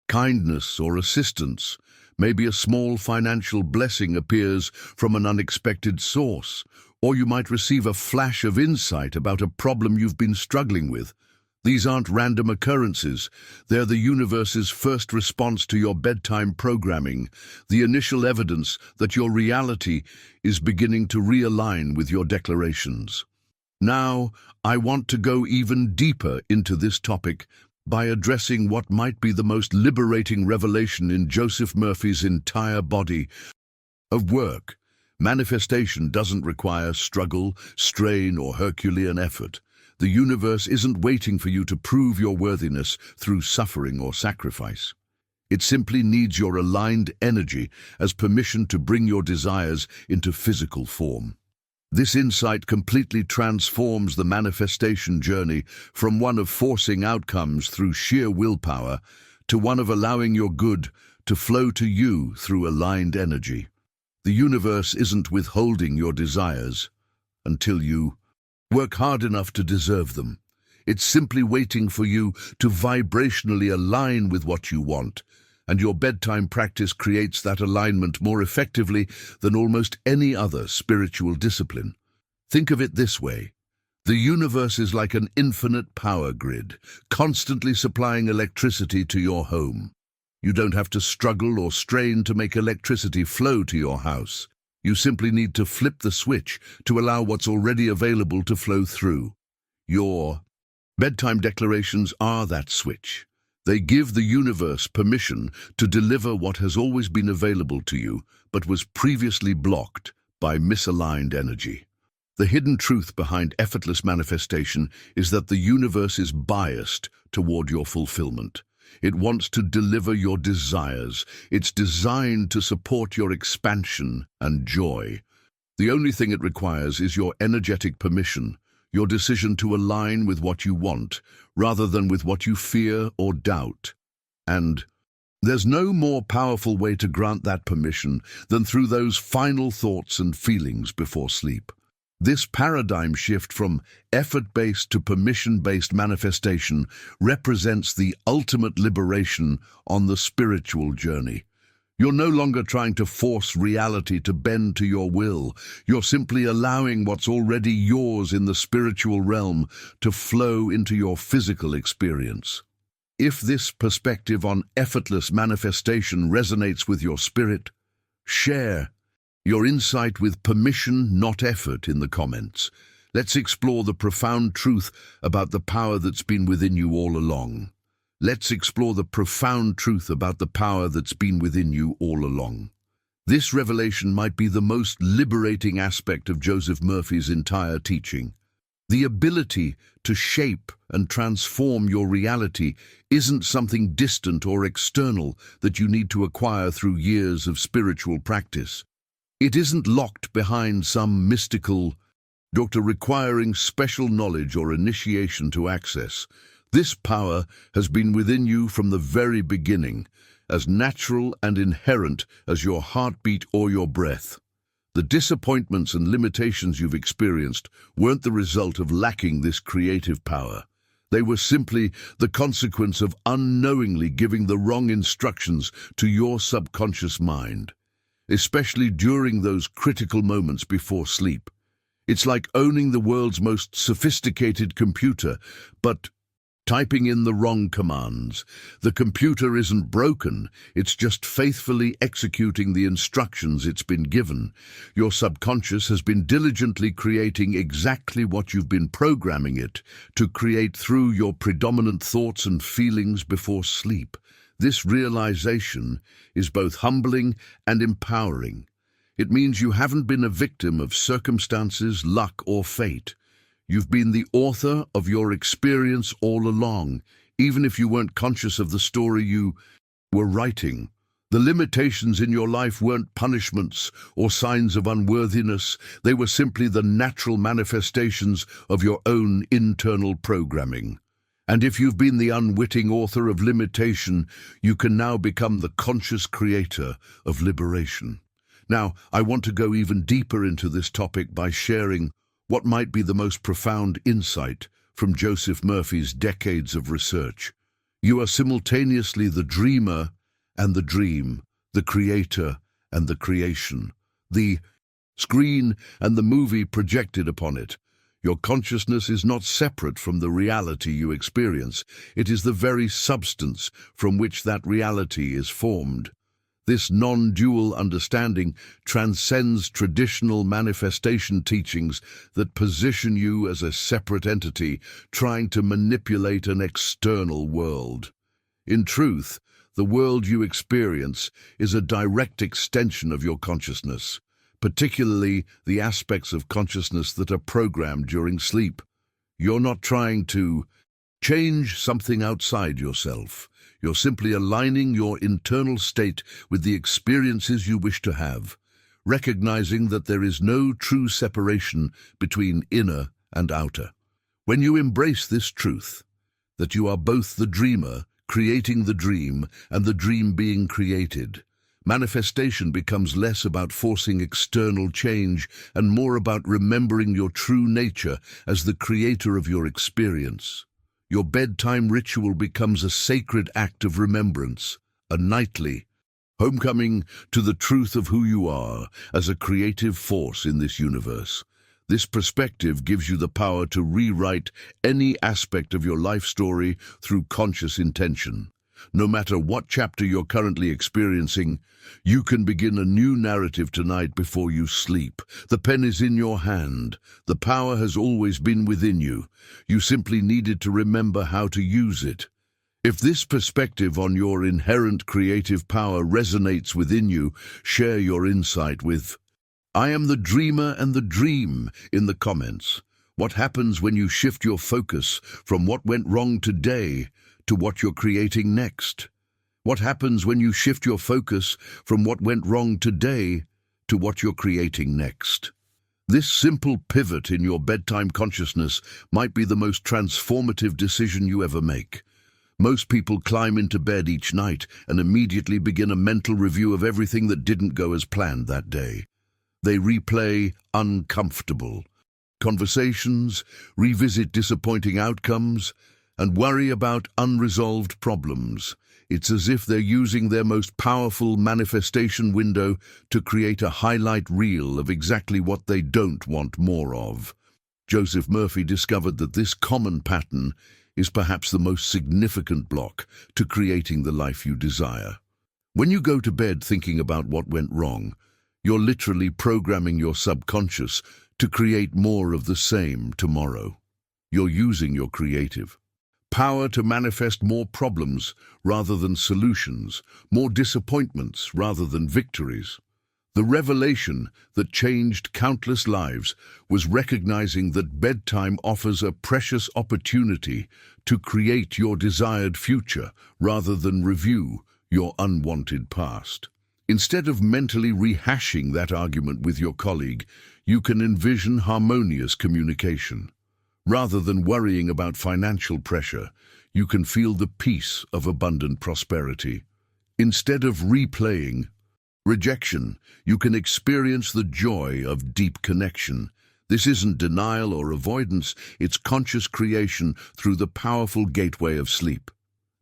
kindness or assistance. Maybe a small financial blessing appears from an unexpected source, or you might receive a flash of insight about a problem you've been struggling with. These aren't random occurrences. They're the universe's first response to your bedtime programming, the initial evidence that your reality is beginning to realign with your declarations. Now, I want to go even deeper into this topic by addressing what might be the most liberating revelation in Joseph Murphy's entire body of work. Manifestation doesn't require struggle, strain, or Herculean effort. The universe isn't waiting for you to prove your worthiness through suffering or sacrifice. It simply needs your aligned energy as permission to bring your desires into physical form. This insight completely transforms the manifestation journey from one of forcing outcomes through sheer willpower to one of allowing your good to flow to you through aligned energy. The universe isn't withholding your desires until you work hard enough to deserve them. It's simply waiting for you to vibrationally align with what you want, and your bedtime practice creates that alignment more effectively than almost any other spiritual discipline. Think of it this way. The universe is like an infinite power grid, constantly supplying electricity to your home. You don't have to struggle or strain to make electricity flow to your house. You simply need to flip the switch to allow what's already available to flow through. Your bedtime declarations are that switch. They give the universe permission to deliver what has always been available to you, but was previously blocked by misaligned energy. The hidden truth behind effortless manifestation is that the universe is biased toward your fulfillment. It wants to deliver your desires. It's designed to support your expansion and joy. The only thing it requires is your energetic permission, your decision to align with what you want, rather than with what you fear or doubt. And There's no more powerful way to grant that permission than through those final thoughts and feelings before sleep. This paradigm shift from effort-based to permission-based manifestation represents the ultimate liberation on the spiritual journey. You're no longer trying to force reality to bend to your will. You're simply allowing what's already yours in the spiritual realm to flow into your physical experience. If this perspective on effortless manifestation resonates with your spirit, share your insight with permission, not effort, in the comments. Let's explore the profound truth about the power that's been within you all along. Let's explore the profound truth about the power that's been within you all along. This revelation might be the most liberating aspect of Joseph Murphy's entire teaching. The ability to shape and transform your reality isn't something distant or external that you need to acquire through years of spiritual practice. It isn't locked behind some mystical doctrine requiring special knowledge or initiation to access. This power has been within you from the very beginning, as natural and inherent as your heartbeat or your breath. The disappointments and limitations you've experienced weren't the result of lacking this creative power. They were simply the consequence of unknowingly giving the wrong instructions to your subconscious mind, especially during those critical moments before sleep. It's like owning the world's most sophisticated computer, but typing in the wrong commands. The computer isn't broken, it's just faithfully executing the instructions it's been given. Your subconscious has been diligently creating exactly what you've been programming it to create through your predominant thoughts and feelings before sleep. This realization is both humbling and empowering. It means you haven't been a victim of circumstances, luck, or fate. You've been the author of your experience all along, even if you weren't conscious of the story you were writing. The limitations in your life weren't punishments or signs of unworthiness. They were simply the natural manifestations of your own internal programming. And if you've been the unwitting author of limitation, you can now become the conscious creator of liberation. Now, I want to go even deeper into this topic by sharing what might be the most profound insight from Joseph Murphy's decades of research. You are simultaneously the dreamer and the dream, the creator and the creation, the screen and the movie projected upon it. Your consciousness is not separate from the reality you experience. It is the very substance from which that reality is formed. This non-dual understanding transcends traditional manifestation teachings that position you as a separate entity trying to manipulate an external world. In truth, the world you experience is a direct extension of your consciousness, particularly the aspects of consciousness that are programmed during sleep. You're not trying to change something outside yourself. You're simply aligning your internal state with the experiences you wish to have, recognizing that there is no true separation between inner and outer. When you embrace this truth, that you are both the dreamer, creating the dream, and the dream being created, manifestation becomes less about forcing external change and more about remembering your true nature as the creator of your experience. Your bedtime ritual becomes a sacred act of remembrance, a nightly homecoming to the truth of who you are as a creative force in this universe. This perspective gives you the power to rewrite any aspect of your life story through conscious intention. No matter what chapter you're currently experiencing, you can begin a new narrative tonight before you sleep. The pen is in your hand. The power has always been within you. You simply needed to remember how to use it. If this perspective on your inherent creative power resonates within you, share your insight with "I am the dreamer and the dream" in the comments. What happens when you shift your focus from what went wrong today to what you're creating next? What happens when you shift your focus from what went wrong today to what you're creating next? This simple pivot in your bedtime consciousness might be the most transformative decision you ever make. Most people climb into bed each night and immediately begin a mental review of everything that didn't go as planned that day. They replay uncomfortable conversations, revisit disappointing outcomes, and worry about unresolved problems. It's as if they're using their most powerful manifestation window to create a highlight reel of exactly what they don't want more of. Joseph Murphy discovered that this common pattern is perhaps the most significant block to creating the life you desire. When you go to bed thinking about what went wrong, you're literally programming your subconscious to create more of the same tomorrow. You're using your creative power to manifest more problems rather than solutions, more disappointments rather than victories. The revelation that changed countless lives was recognizing that bedtime offers a precious opportunity to create your desired future rather than review your unwanted past. Instead of mentally rehashing that argument with your colleague, you can envision harmonious communication. Rather than worrying about financial pressure, you can feel the peace of abundant prosperity. Instead of replaying rejection, you can experience the joy of deep connection. This isn't denial or avoidance, it's conscious creation through the powerful gateway of sleep.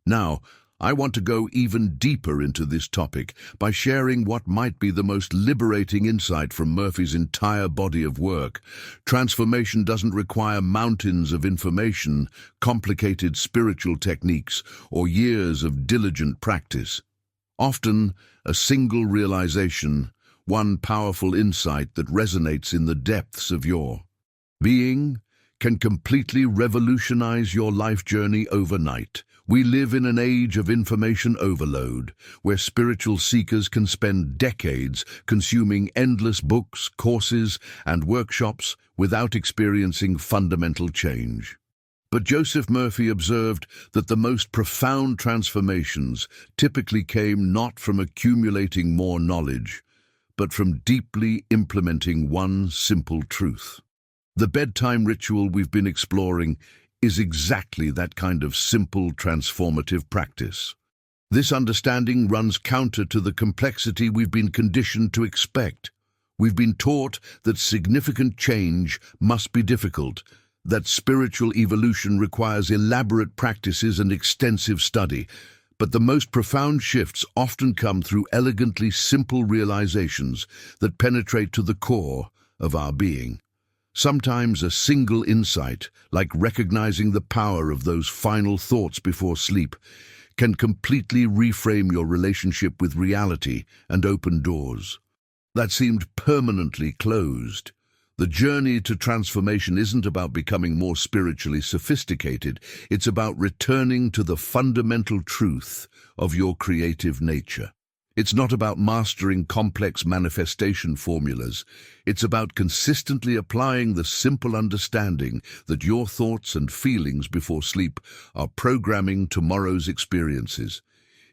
Now, I want to go even deeper into this topic by sharing what might be the most liberating insight from Murphy's entire body of work. Transformation doesn't require mountains of information, complicated spiritual techniques, or years of diligent practice. Often, a single realization, one powerful insight that resonates in the depths of your being, can completely revolutionize your life journey overnight. We live in an age of information overload, where spiritual seekers can spend decades consuming endless books, courses, and workshops without experiencing fundamental change. But Joseph Murphy observed that the most profound transformations typically came not from accumulating more knowledge, but from deeply implementing one simple truth. The bedtime ritual we've been exploring is exactly that kind of simple, transformative practice. This understanding runs counter to the complexity we've been conditioned to expect. We've been taught that significant change must be difficult, that spiritual evolution requires elaborate practices and extensive study, but the most profound shifts often come through elegantly simple realizations that penetrate to the core of our being. Sometimes a single insight, like recognizing the power of those final thoughts before sleep, can completely reframe your relationship with reality and open doors that seemed permanently closed. The journey to transformation isn't about becoming more spiritually sophisticated. It's about returning to the fundamental truth of your creative nature. It's not about mastering complex manifestation formulas. It's about consistently applying the simple understanding that your thoughts and feelings before sleep are programming tomorrow's experiences.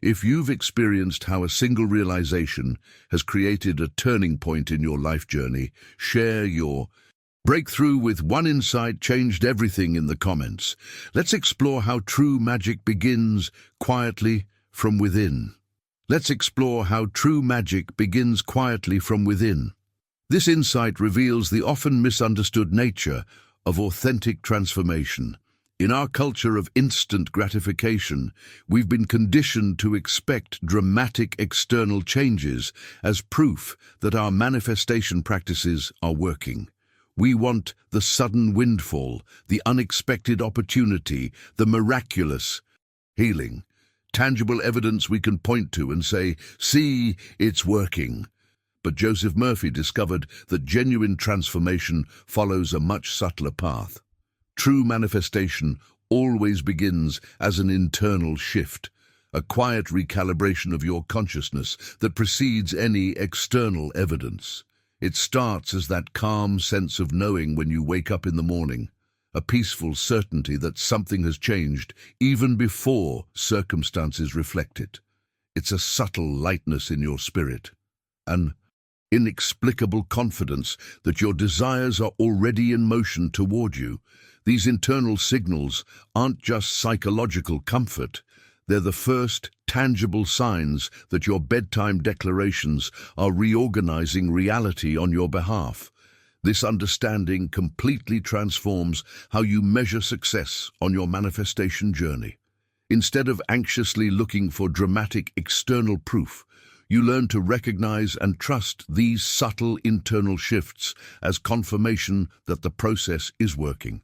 If you've experienced how a single realization has created a turning point in your life journey, share your breakthrough with one insight changed everything in the comments. Let's explore how true magic begins quietly from within. Let's explore how true magic begins quietly from within. This insight reveals the often misunderstood nature of authentic transformation. In our culture of instant gratification, we've been conditioned to expect dramatic external changes as proof that our manifestation practices are working. We want the sudden windfall, the unexpected opportunity, the miraculous healing. Tangible evidence we can point to and say, "See, it's working." But Joseph Murphy discovered that genuine transformation follows a much subtler path. True manifestation always begins as an internal shift, a quiet recalibration of your consciousness that precedes any external evidence. It starts as that calm sense of knowing when you wake up in the morning, a peaceful certainty that something has changed even before circumstances reflect it. It's a subtle lightness in your spirit, an inexplicable confidence that your desires are already in motion toward you. These internal signals aren't just psychological comfort. They're the first tangible signs that your bedtime declarations are reorganizing reality on your behalf. This understanding completely transforms how you measure success on your manifestation journey. Instead of anxiously looking for dramatic external proof, you learn to recognize and trust these subtle internal shifts as confirmation that the process is working.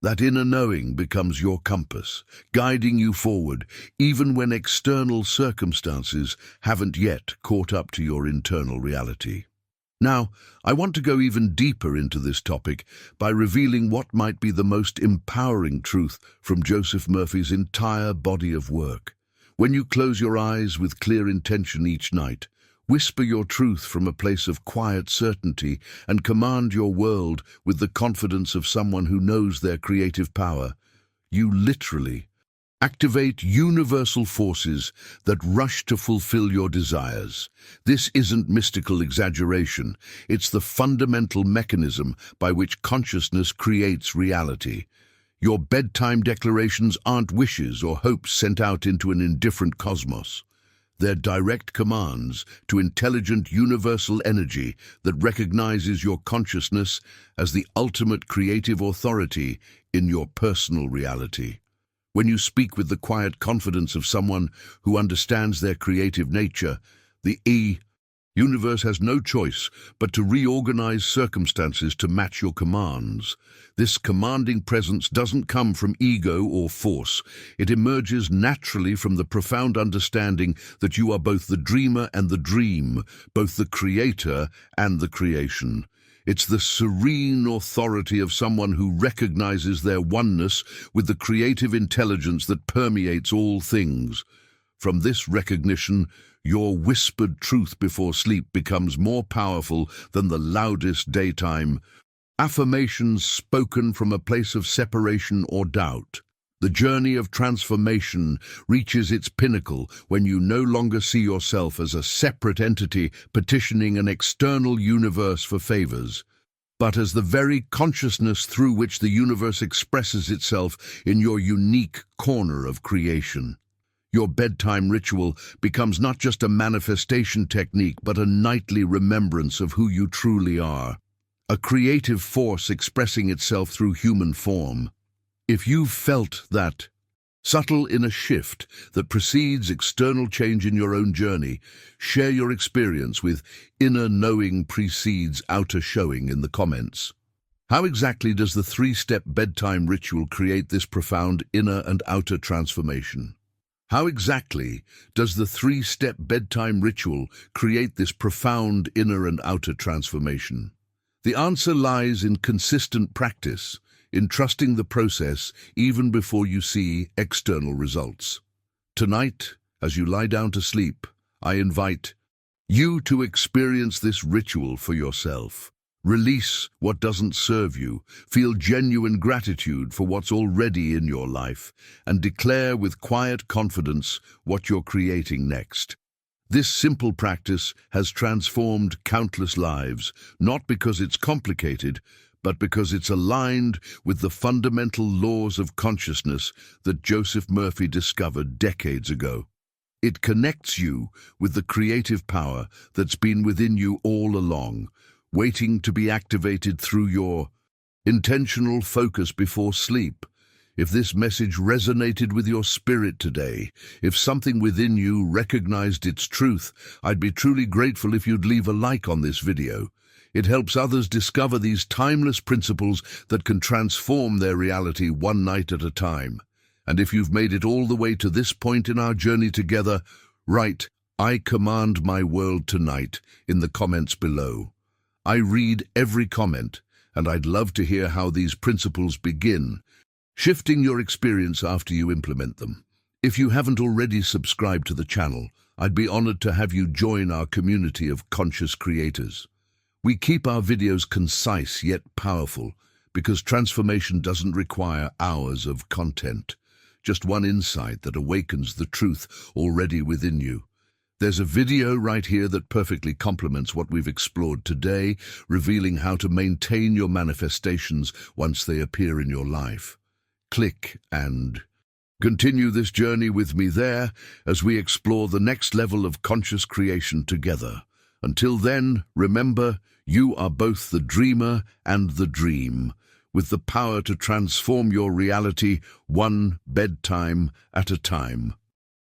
That inner knowing becomes your compass, guiding you forward even when external circumstances haven't yet caught up to your internal reality. Now, I want to go even deeper into this topic by revealing what might be the most empowering truth from Joseph Murphy's entire body of work. When you close your eyes with clear intention each night, whisper your truth from a place of quiet certainty and command your world with the confidence of someone who knows their creative power, you literally activate universal forces that rush to fulfill your desires. This isn't mystical exaggeration. It's the fundamental mechanism by which consciousness creates reality. Your bedtime declarations aren't wishes or hopes sent out into an indifferent cosmos. They're direct commands to intelligent universal energy that recognizes your consciousness as the ultimate creative authority in your personal reality. When you speak with the quiet confidence of someone who understands their creative nature, the universe has no choice but to reorganize circumstances to match your commands. This commanding presence doesn't come from ego or force. It emerges naturally from the profound understanding that you are both the dreamer and the dream, both the creator and the creation. It's the serene authority of someone who recognizes their oneness with the creative intelligence that permeates all things. From this recognition, your whispered truth before sleep becomes more powerful than the loudest daytime affirmations spoken from a place of separation or doubt. The journey of transformation reaches its pinnacle when you no longer see yourself as a separate entity petitioning an external universe for favors, but as the very consciousness through which the universe expresses itself in your unique corner of creation. Your bedtime ritual becomes not just a manifestation technique, but a nightly remembrance of who you truly are, a creative force expressing itself through human form. If you've felt that subtle inner shift that precedes external change in your own journey, share your experience with inner knowing precedes outer showing in the comments. How exactly does the three-step bedtime ritual create this profound inner and outer transformation? How exactly does the three-step bedtime ritual create this profound inner and outer transformation? The answer lies in consistent practice, in trusting the process even before you see external results. Tonight, as you lie down to sleep, I invite you to experience this ritual for yourself. Release what doesn't serve you, feel genuine gratitude for what's already in your life, and declare with quiet confidence what you're creating next. This simple practice has transformed countless lives, not because it's complicated, but because it's aligned with the fundamental laws of consciousness that Joseph Murphy discovered decades ago. It connects you with the creative power that's been within you all along, waiting to be activated through your intentional focus before sleep. If this message resonated with your spirit today, if something within you recognized its truth, I'd be truly grateful if you'd leave a like on this video. It helps others discover these timeless principles that can transform their reality one night at a time. And if you've made it all the way to this point in our journey together, write, "I command my world tonight," in the comments below. I read every comment, and I'd love to hear how these principles begin shifting your experience after you implement them. If you haven't already subscribed to the channel, I'd be honored to have you join our community of conscious creators. We keep our videos concise yet powerful because transformation doesn't require hours of content, just one insight that awakens the truth already within you. There's a video right here that perfectly complements what we've explored today, revealing how to maintain your manifestations once they appear in your life. Click and continue this journey with me there as we explore the next level of conscious creation together. Until then, remember, you are both the dreamer and the dream, with the power to transform your reality one bedtime at a time.